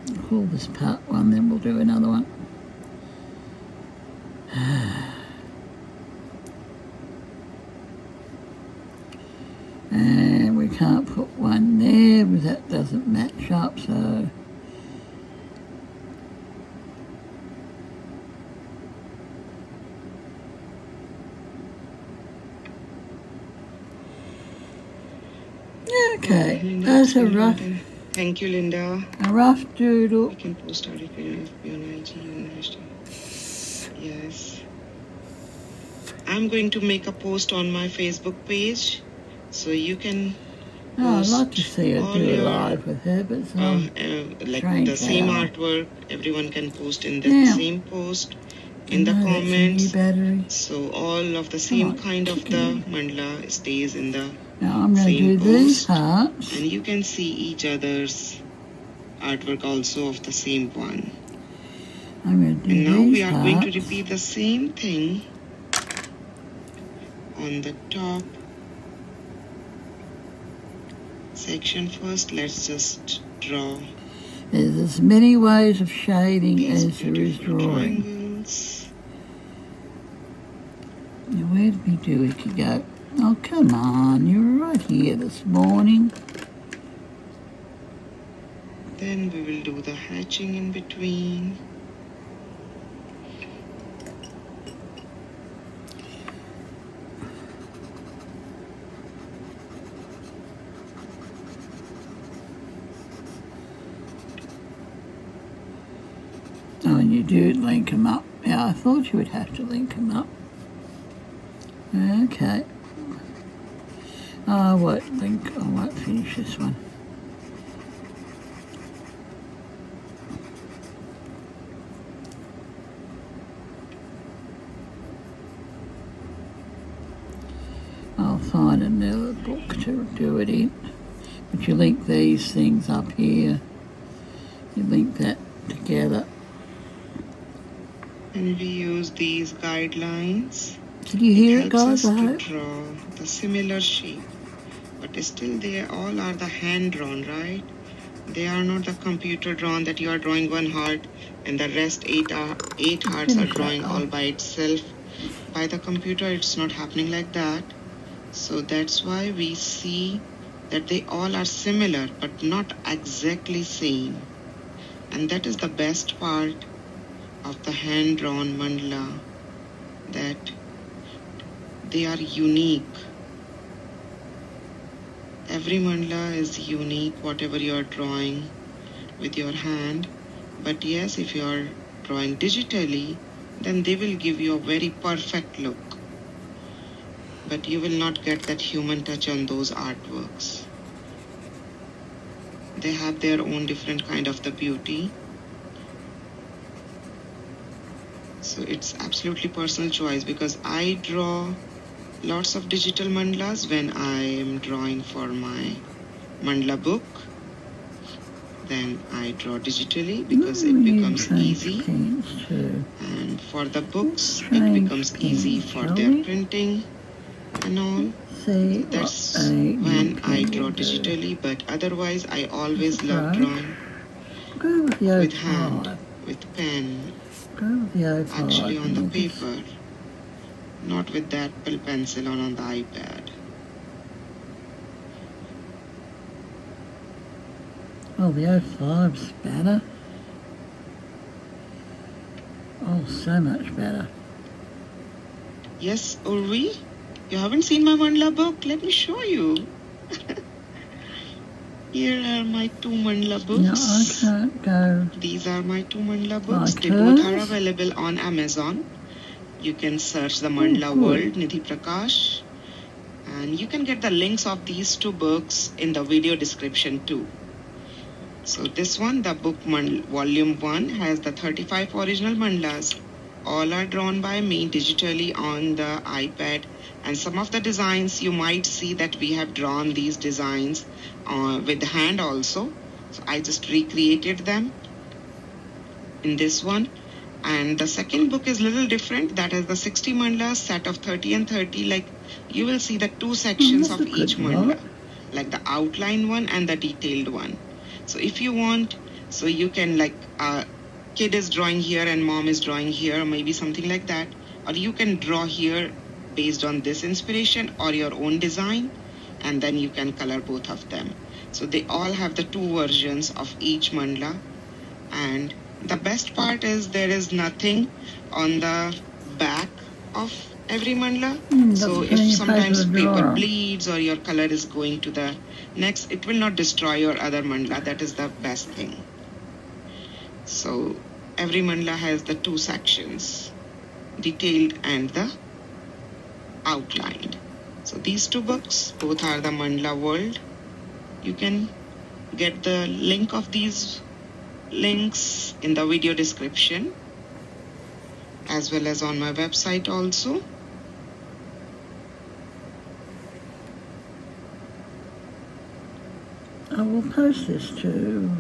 We'll call this part 1, then we'll do another one. And we can't put one there because that doesn't match up, so okay, that's a rough. Thank you, Linda. A rough doodle. We can post our FB on IG and hashtag. Yes. I'm going to make a post on my Facebook page, so you can. Oh, I'd like to see her do it live with her, but it's like the same artwork, everyone can post in the same post in the comments. So all of the same kind of the mandala stays in the now I'm going to do these parts. And you can see each other's artwork also of the same one. I'm going to do and now these we are parts. going to repeat the same thing on the top section first. Let's just draw. There's as many ways of shading these as there is drawing. Triangles. Now where did we do it to go? Oh, come on, you were right here this morning. Then we will do the hatching in between. Oh, and you do link them up. Yeah, I thought you would have to link them up. Okay. I won't finish this one. I'll find another book to do it in. But you link these things up here. You link that together. And we use these guidelines. Did you hear it, guys? I hope. To draw the similar shape. But still they all are the hand drawn, right? They are not the computer drawn that you are drawing one heart and the rest eight hearts are drawing all by itself. By the computer it's not happening like that. So that's why we see that they all are similar but not exactly same. And that is the best part of the hand drawn mandala, that they are unique. Every mandala is unique, whatever you are drawing with your hand. But yes, if you are drawing digitally, then they will give you a very perfect look. But you will not get that human touch on those artworks. They have their own different kind of the beauty. So it's absolutely personal choice, because I draw lots of digital mandalas when I am drawing for my mandala book. Then I draw digitally because it becomes easy. And for the books, it becomes easy for their printing and all. So that's when I draw digitally, but otherwise I always love drawing with hand, with pen, actually on the paper. Not with that Apple pencil on the iPad. Oh, the 05's better. Oh, so much better. Yes, Urvi? You haven't seen my mandala book? Let me show you. Here are my two mandala books. No, I can't go. These are my two mandala books. They both are available on Amazon. You can search the Mandala good. World, Nidhi Prakash. And you can get the links of these two books in the video description too. So this one, the book volume 1, has the 35 original mandalas. All are drawn by me digitally on the iPad. And some of the designs you might see that we have drawn these designs with the hand also. So I just recreated them in this one. And the second book is a little different. That is the 60 mandalas set of 30 and 30. Like you will see the two sections that's of a good each mandala, book. like the outline one and the detailed one. So if you want, so you can like kid is drawing here and mom is drawing here, or maybe something like that. Or you can draw here based on this inspiration or your own design, and then you can color both of them. So they all have the two versions of each mandala. And the best part is there is nothing on the back of every mandala. So if sometimes paper bleeds or your color is going to the next, it will not destroy your other mandala. That is the best thing. So every mandala has the two sections, detailed and the outlined. So these two books, both are the Mandala World. You can get the link of these links in the video description, as well as on my website also. I will post this to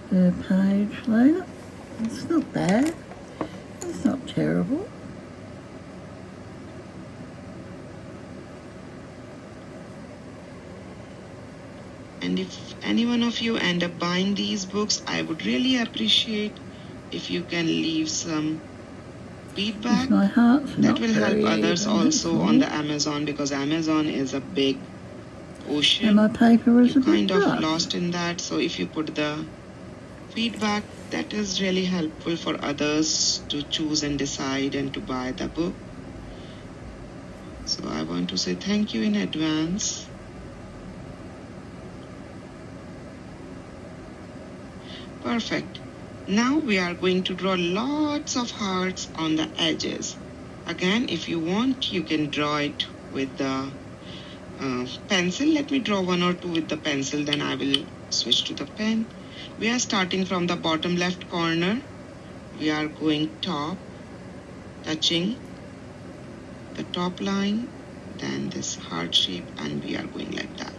the page later. It's not bad. It's not terrible. And if any one of you end up buying these books, I would really appreciate if you can leave some feedback. That will help others also on the Amazon, because Amazon is a big ocean. And my paper is You're kind of lost in that. So if you put the feedback, that is really helpful for others to choose and decide and to buy the book. So I want to say thank you in advance. Perfect. Now we are going to draw lots of hearts on the edges. Again, if you want, you can draw it with the pencil. Let me draw one or two with the pencil, then I will switch to the pen. We are starting from the bottom left corner. We are going top, touching the top line, then this heart shape, and we are going like that.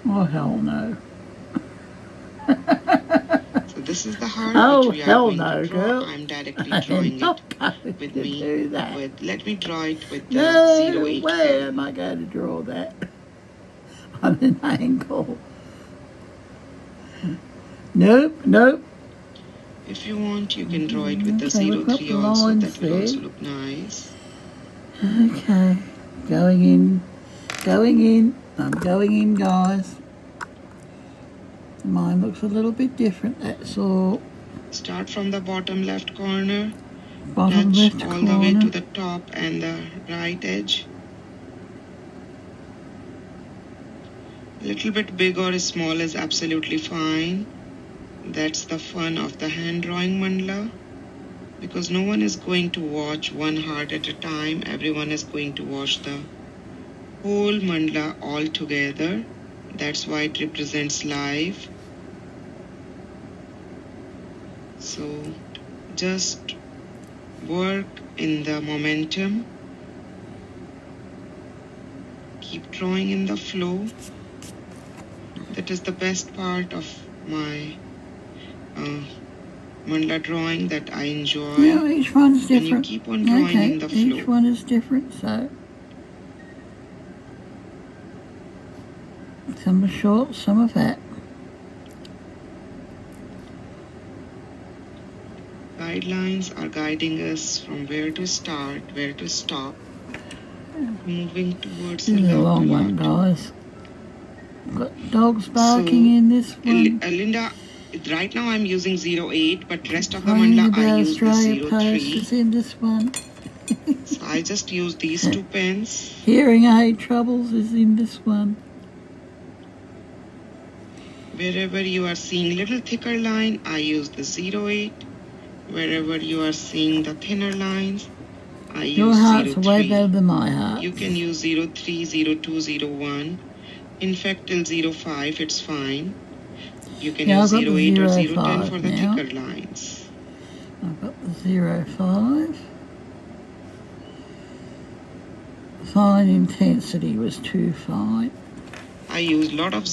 Oh, hell no. So this is the heart which we are going to draw. Girl. I'm directly drawing it with me. Let me draw it with the 08 Where am I going to draw that? On an angle. Nope. If you want, you can draw it with the 03 also. That will also look nice. Okay. Going in. I'm going in, guys. Mine looks a little bit different, that's all. Start from the bottom left corner. Bottom touch left all corner. the way to the top and the right edge. A little bit big or small is absolutely fine. That's the fun of the hand drawing mandala, because no one is going to watch one heart at a time. Everyone is going to watch the whole mandala all together. That's why it represents life. So just work in the momentum. Keep drawing in the flow. That is the best part of my mandala drawing that I enjoy. Yeah, each one's different. And you keep on drawing in the flow. Each one is different, so. Some are short, some are fat. Guidelines are guiding us from where to start, where to stop. Moving towards this is a long one, guys. Got dogs barking in this one. Linda, right now I'm using 08, but rest of the mandala I use the 03. Is in this one. So I just use these two pens. Hearing aid troubles is in this one. Wherever you are seeing little thicker line, I use the 08. wherever you are seeing the thinner lines, I Your use heart's 03. way better than my heart. You can use 03, 02, 01. In fact, till 05, it's fine. You can Yeah, use I've got the 08 or 010 05 for the now. thicker lines. I've got the 05. Fine intensity was too fine. I use lot of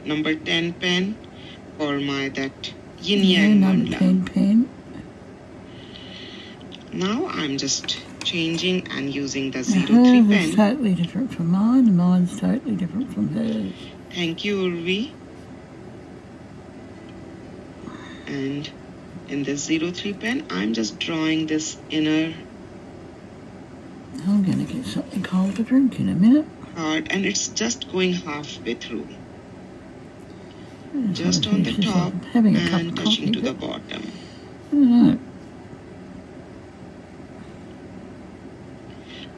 number 10 pen for my that yin yang number mandala. 10 pen. Now I'm just changing and using the Now 03 hers is pen. totally different from mine, and mine's totally different from hers. Thank you, Urvi. And in this 03 pen, I'm just drawing this inner I'm going to get something cold to drink in a minute. heart, and it's just going halfway through. I Just wanna on the finish this top off. Having a cup and of touching coffee, to the but bottom. I don't know.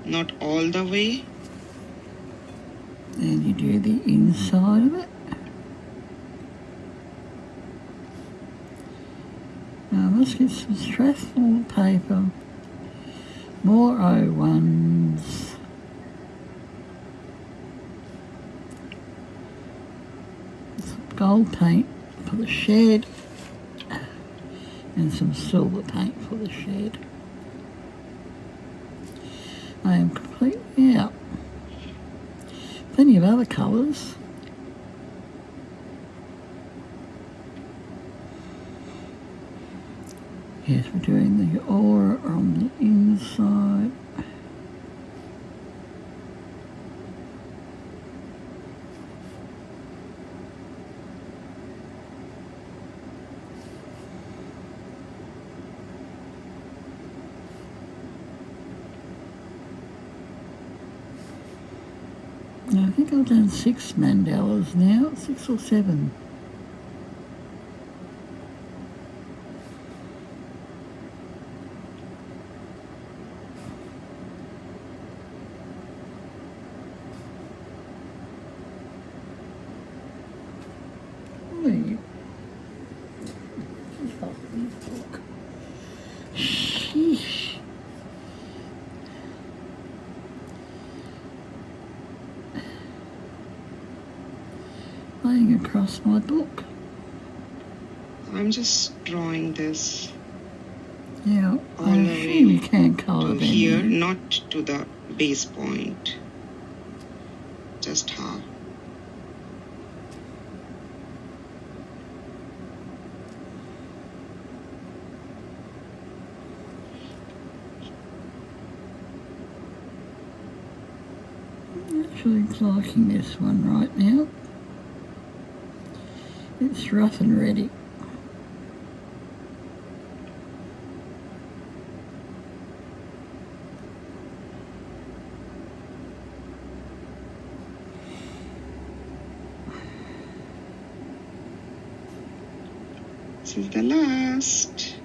Not all the way. Then you do the inside of it. Now I must get some Strathmore paper. More O1s. Some gold paint for the shed. And some silver paint for the shed. I am completely out. Plenty of other colours. Yes, we're doing the aura on the inside. I think I've done 6 mandalas now, 6 or 7. Sheesh. Laying across my book. I'm just drawing this Yeah, all I the assume way you can colour to them here, in. not to the base point. Just half. Actually liking this one right now. It's rough and ready. This is the last.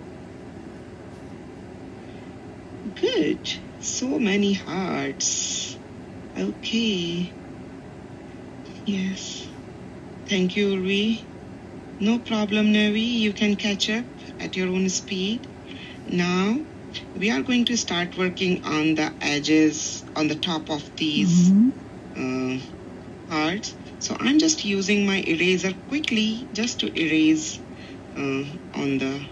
Good. So many hearts. Okay. Yes. Thank you, Urvi. No problem, Navi. You can catch up at your own speed. Now, we are going to start working on the edges on the top of these hearts. So I'm just using my eraser quickly just to erase on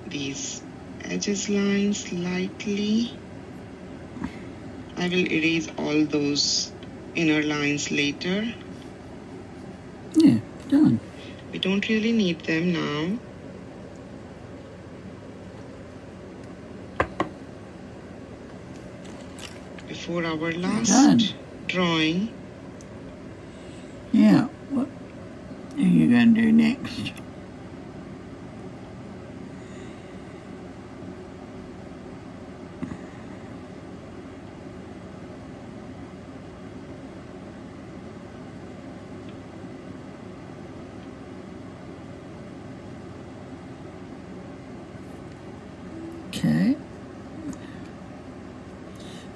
these edges lines lightly. I will erase all those inner lines later. Yeah, done. We don't really need them now. Before our last drawing. Yeah, what are you going to do next? Okay.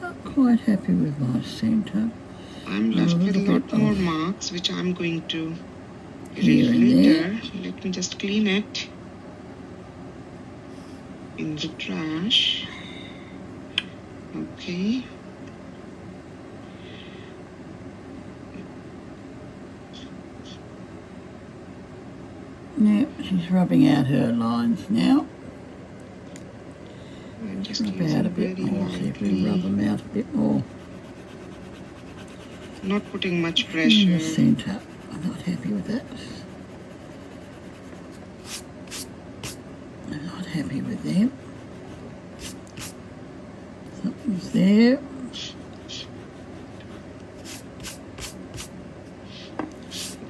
Not quite happy with my centre. I'm left with a lot more marks, which I'm going to here and there. Let me just clean it in the trash. Okay. Yeah, she's rubbing out her lines now. I'm just Rub out a bit more, see if we rub them out a bit more. Not putting much In pressure. the centre. I'm not happy with that. I'm not happy with them. Something's there.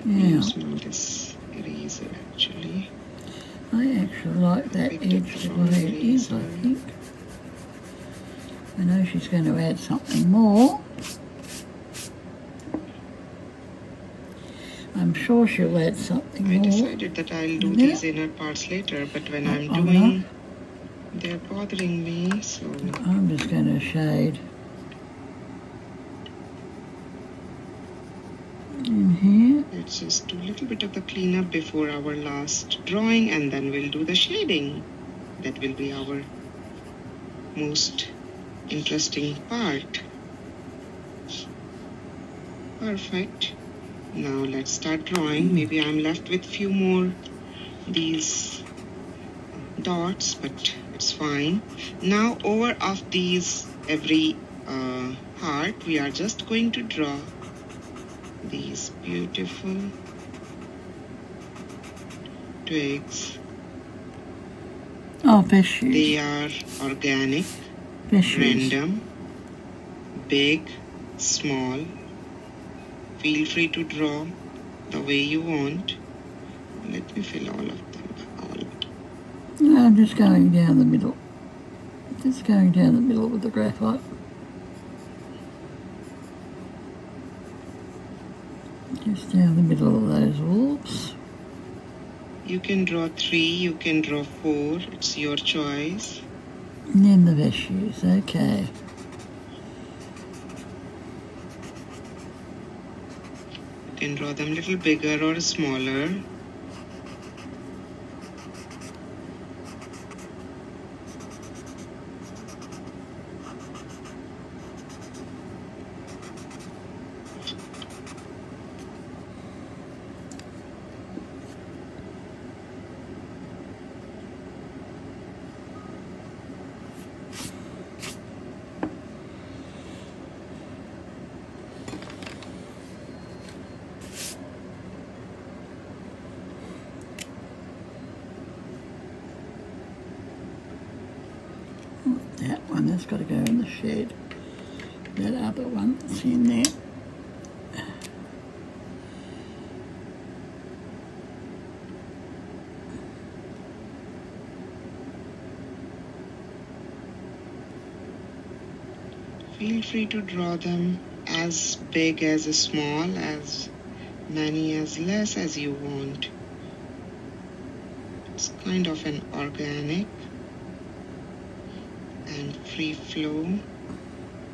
Yeah. Use this eraser actually. I actually like that edge the way it is, I think. I know she's going to add something more. I'm sure she'll add something more. I decided that I'll do these inner parts later, but when I'm doing, they're bothering me, so... I'm just going to shade in here. Let's just do a little bit of the cleanup before our last drawing, and then we'll do the shading. That will be our most interesting part. Perfect. Now let's start drawing. Maybe I'm left with few more these dots, but it's fine. Now over of these every heart, we are just going to draw these beautiful twigs. Oh, fishes. They are organic, Fishes. random, big, small. Feel free to draw the way you want. Let me fill all of them. No, I'm just going down the middle. Just going down the middle with the graphite. Just down the middle of those wolves. You can draw 3, you can draw 4. It's your choice. And then the fishes, okay. You can draw them a little bigger or smaller. That one, that's got to go in the shed. That other one that's in there. Feel free to draw them as big as small, as many as less as you want. It's kind of an organic and free flow.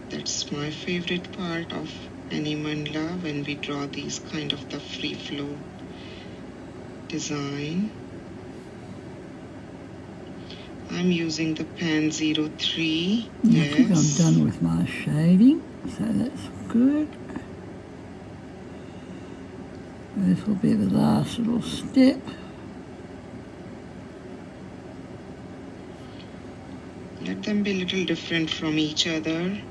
That's my favorite part of any mandala, when we draw these kind of the free flow design. I'm using the pen 03. I think I'm done with my shading, so that's good. This will be the last little step. Let them be a little different from each other.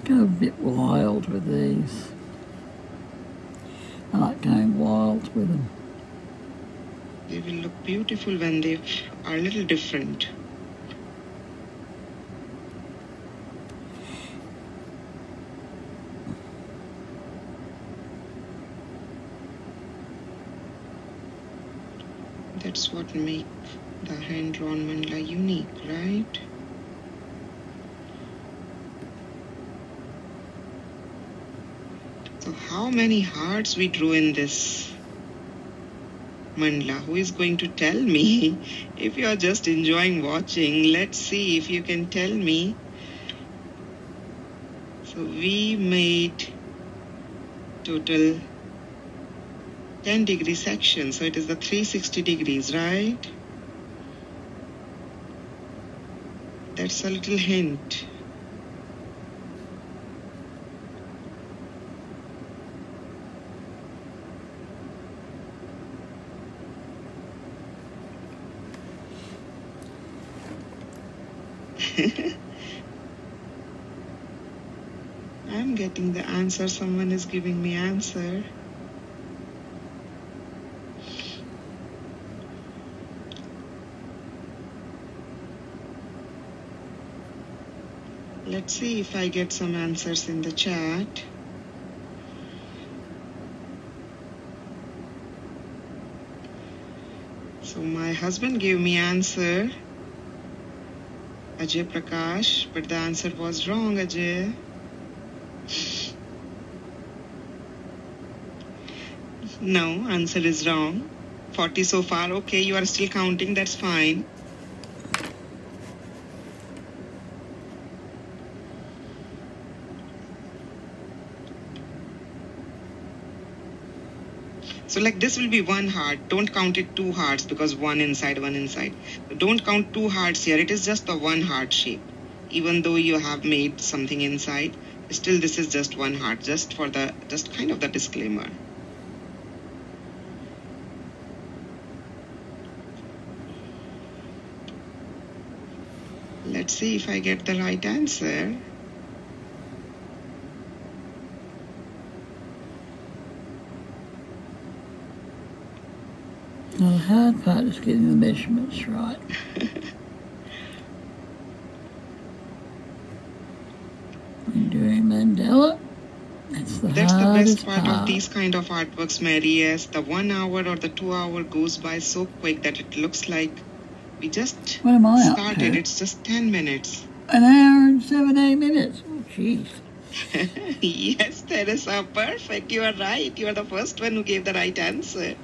Go a bit wild with these. I like going wild with them. They will look beautiful when they are a little different. That's what makes the hand-drawn mandala unique, right? So how many hearts we drew in this mandala. Who is going to tell me? If you are just enjoying watching, let's see if you can tell me. So we made total 10-degree section. So it is the 360 degrees, right? That's a little hint. I'm getting the answer. Someone is giving me answer. Let's see if I get some answers in the chat. So my husband gave me answer, Ajay Prakash, but the answer was wrong, Ajay. No, answer is wrong. 40 so far. Okay, you are still counting. That's fine. So like this will be one heart. Don't count it two hearts because one inside, one inside. Don't count two hearts here. It is just the one heart shape. Even though you have made something inside, still this is just one heart. Just kind of the disclaimer. Let's see if I get the right answer. Well, the hard part is getting the measurements right. When doing Mandela, that's the best part part of these kind of artworks, Mary. Yes, the 1 hour or the 2 hour goes by so quick that it looks like we just started. It's just 10 minutes. An hour and 17 minutes. Oh, jeez. Yes, Teresa, perfect. You are right. You are the first one who gave the right answer.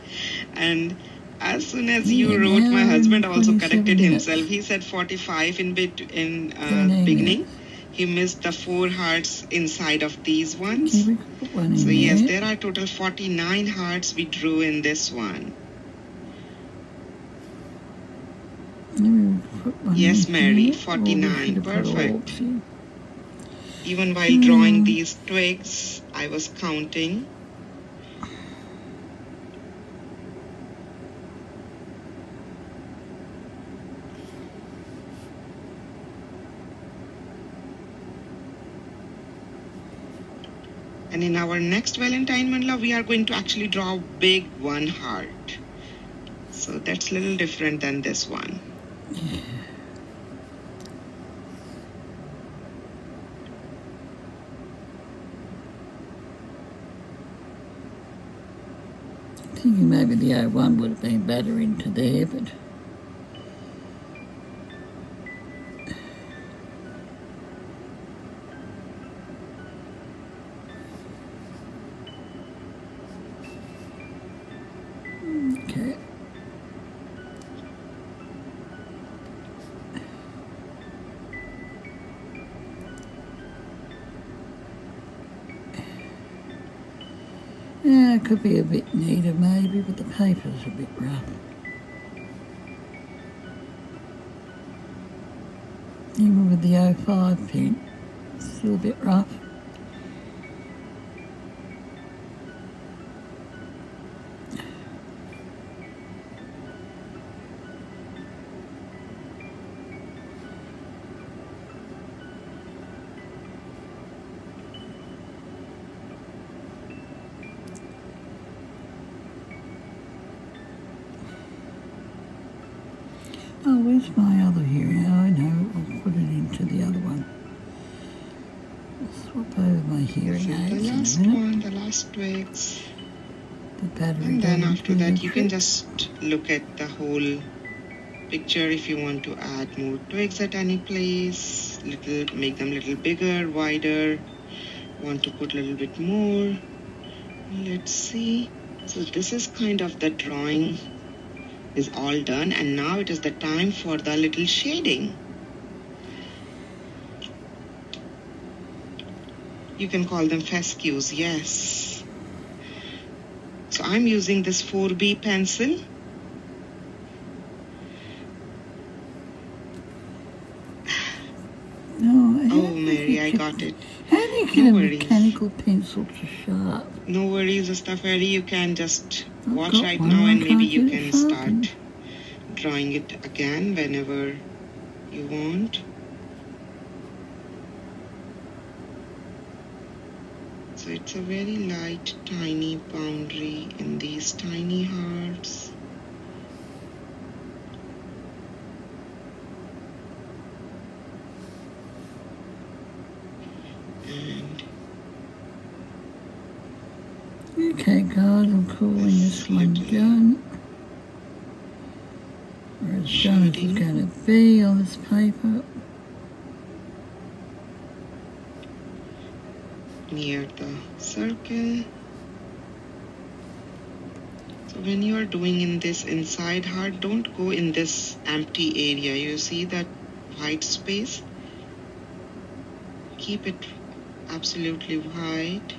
And as soon as you wrote, my husband also corrected himself. He said 45 in beginning. He missed the 4 hearts inside of these ones. So yes, there are total 49 hearts we drew in this one. Yes, Mary, 49. Perfect. Even while drawing these twigs, I was counting. And in our next Valentine mandala, we are going to actually draw a big one heart. So that's a little different than this one. Yeah. Thinking maybe the O1 would have been better into there, but okay. Yeah, it could be a bit neater maybe, but the paper's a bit rough. Even with the 05 pen, it's still a bit rough. Oh, where's my other hearing? Oh, I know, I'll put it into the other one. I'll swap over my hearing aids the last one, the last twigs. The battery. And then after that, you can just look at the whole picture if you want to add more twigs at any place. Make them a little bigger, wider. Want to put a little bit more. Let's see. So this is kind of the drawing is all done, and now it is the time for the little shading. You can call them fescues, yes. So I'm using this 4B pencil. Oh, Mary, I got it. How do you get a mechanical pencil to sharp? No worries, Mustafari. You can just watch right now and maybe you can start drawing it again whenever you want. So it's a very light, tiny boundary in these tiny hearts. Okay, guys, I'm calling this one done. Whereas Jonathan's going to be on this paper. Near the circle. So when you are doing in this inside heart, don't go in this empty area. You see that white space? Keep it absolutely white.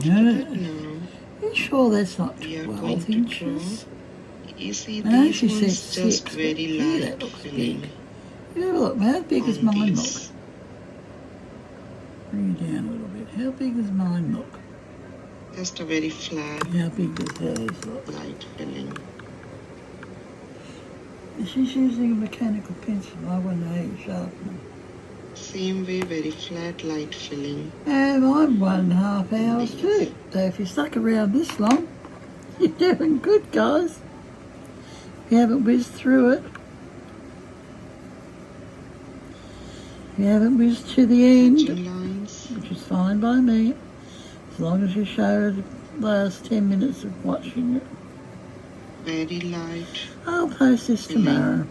Are you sure that's not 12 inches? You see, these ones just very light. That looks big. Yeah, look, how big does mine look? Bring it down a little bit. How big does mine look? Just a very flat. How big does hers look? Light filling. She's using a mechanical pencil. I wonder how you sharpen them. Same way, very flat, light filling. And I'm 1.5 hours too. So if you stuck around this long, you're doing good, guys. If you haven't whizzed through it. If you haven't whizzed to the end, which is fine by me, as long as you show the last 10 minutes of watching it. Very light. I'll post this tomorrow.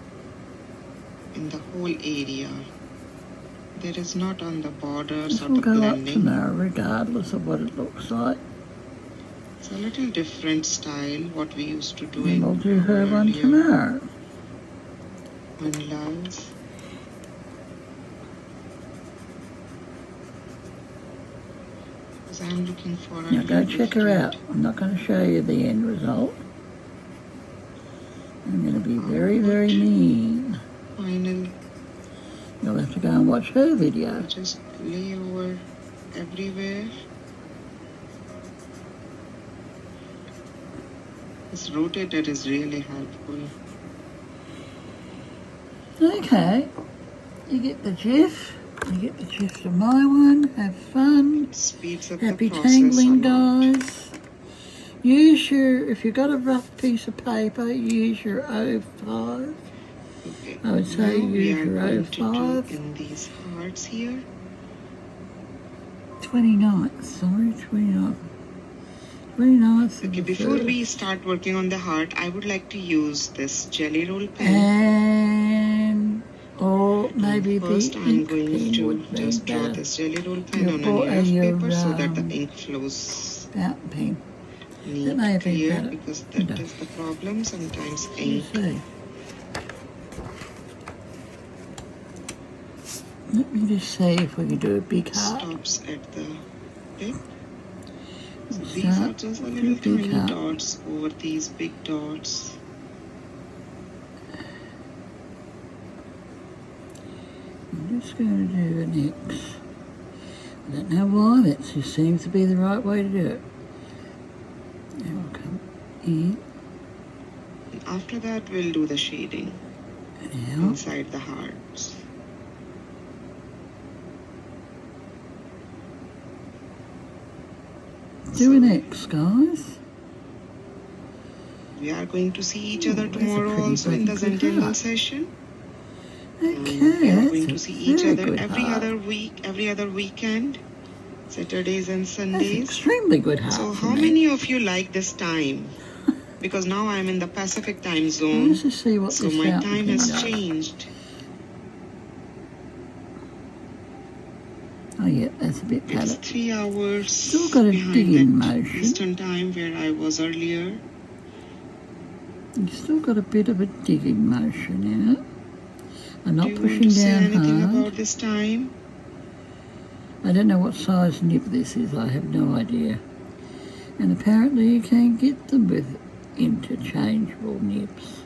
In the whole area. There is not on the borders or the blending. We'll go up tomorrow regardless of what it looks like. It's a little different style, what we used to do. And we'll do her one tomorrow. On Loves. Because I'm looking for a now go check her out. I'm not going to show you the end result. I'm going to be very, very mean. Final. You'll have to go and watch her video. Just lay over everywhere. This rotator is really helpful. Okay. You get the gif. You get the gist of my one. Have fun. It speeds up Happy the process tangling, guys. Use your, if you've got a rough piece of paper, use your 05. Okay. I would say now use your 05. In these hearts here. 29th, sorry, 29th. 29th. Okay, before we start working on the heart, I would like to use this jelly roll pen. And, or maybe first I'm going to just draw this jelly roll pen on a layer of paper so that the ink flows. Fountain pen. Neat, may have been clear, better. because that is the problem. Sometimes ink. Let me just see if we can do a big heart. Stops at the tip. So these are just a little tiny dots over these big dots. I'm just going to do an X. I don't know why, that just seems to be the right way to do it. Now we'll come in. And after that, we'll do the shading inside the hearts. Do an X, guys. We are going to see each other tomorrow also in the Zentinel session. Okay, we are going to see each other every other week, every other weekend, Saturdays and Sundays. That's extremely good heart. So how many of you like this time? because now I'm in the Pacific time zone. Let's just see what So this my fountain time pen has does. changed. Oh yeah, that's a bit It's better. 3 hours Still got a behind digging that motion. Eastern time where I was earlier. You've still got a bit of a digging motion in it. I'm Do not you want pushing to say down anything hard. about this time? I don't know what size nib this is, I have no idea. And apparently you can get them with interchangeable nibs.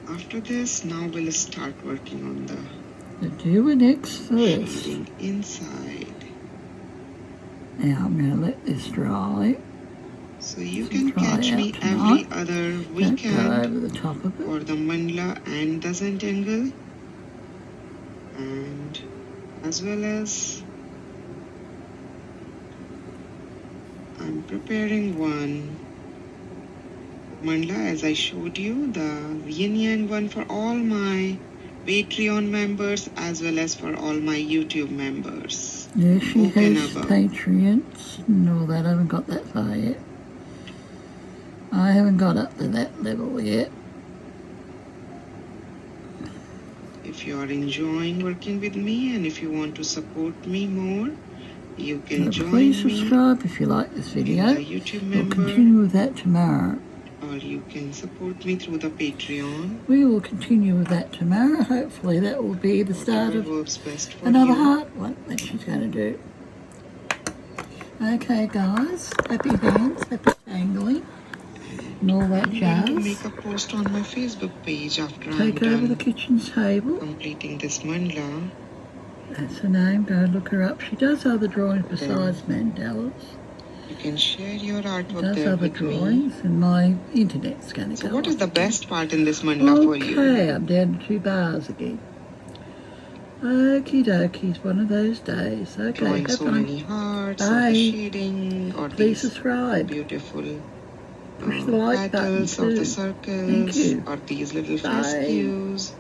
After this, now we'll start working on the Do an X first. shading inside. Now I'm going to let this dry. So you can Dry catch me out every tonight. other Don't go weekend over the top of it. for the mandala and the zentangle, and as well as I'm preparing one mandala as I showed you, the yin yang one for all my Patreon members as well as for all my YouTube members. Yeah, she Over and has above. Patreons and all that. I haven't got that far yet. I haven't got up to that level yet. If you are enjoying working with me and if you want to support me more, you can join Please me subscribe if you like this in video. the YouTube We'll member, continue with that tomorrow. or you can support me through the Patreon. We will continue with that tomorrow. Hopefully that will be the start Whatever of works best for another you. heart one that she's going to do. Okay guys, happy hands, happy tangling, and all that I'm going to jazz. make a post on my Facebook page after I'm Take over the done kitchen table. completing this mandala. That's her name, go look her up. She does other drawings besides mandalas. You can share your She artwork does there other with me. drawings, and my internet's going to So go what is off the again. best part in this mandala for you? Okay, I'm down to 2 bars again. Okie dokie, it's one of those days. Okay, Drawing have so fun. many hearts, or Bye. the shading, or Please these subscribe. beautiful Push the like button petals, or the too. circles, Thank you. or these little Bye. fescues.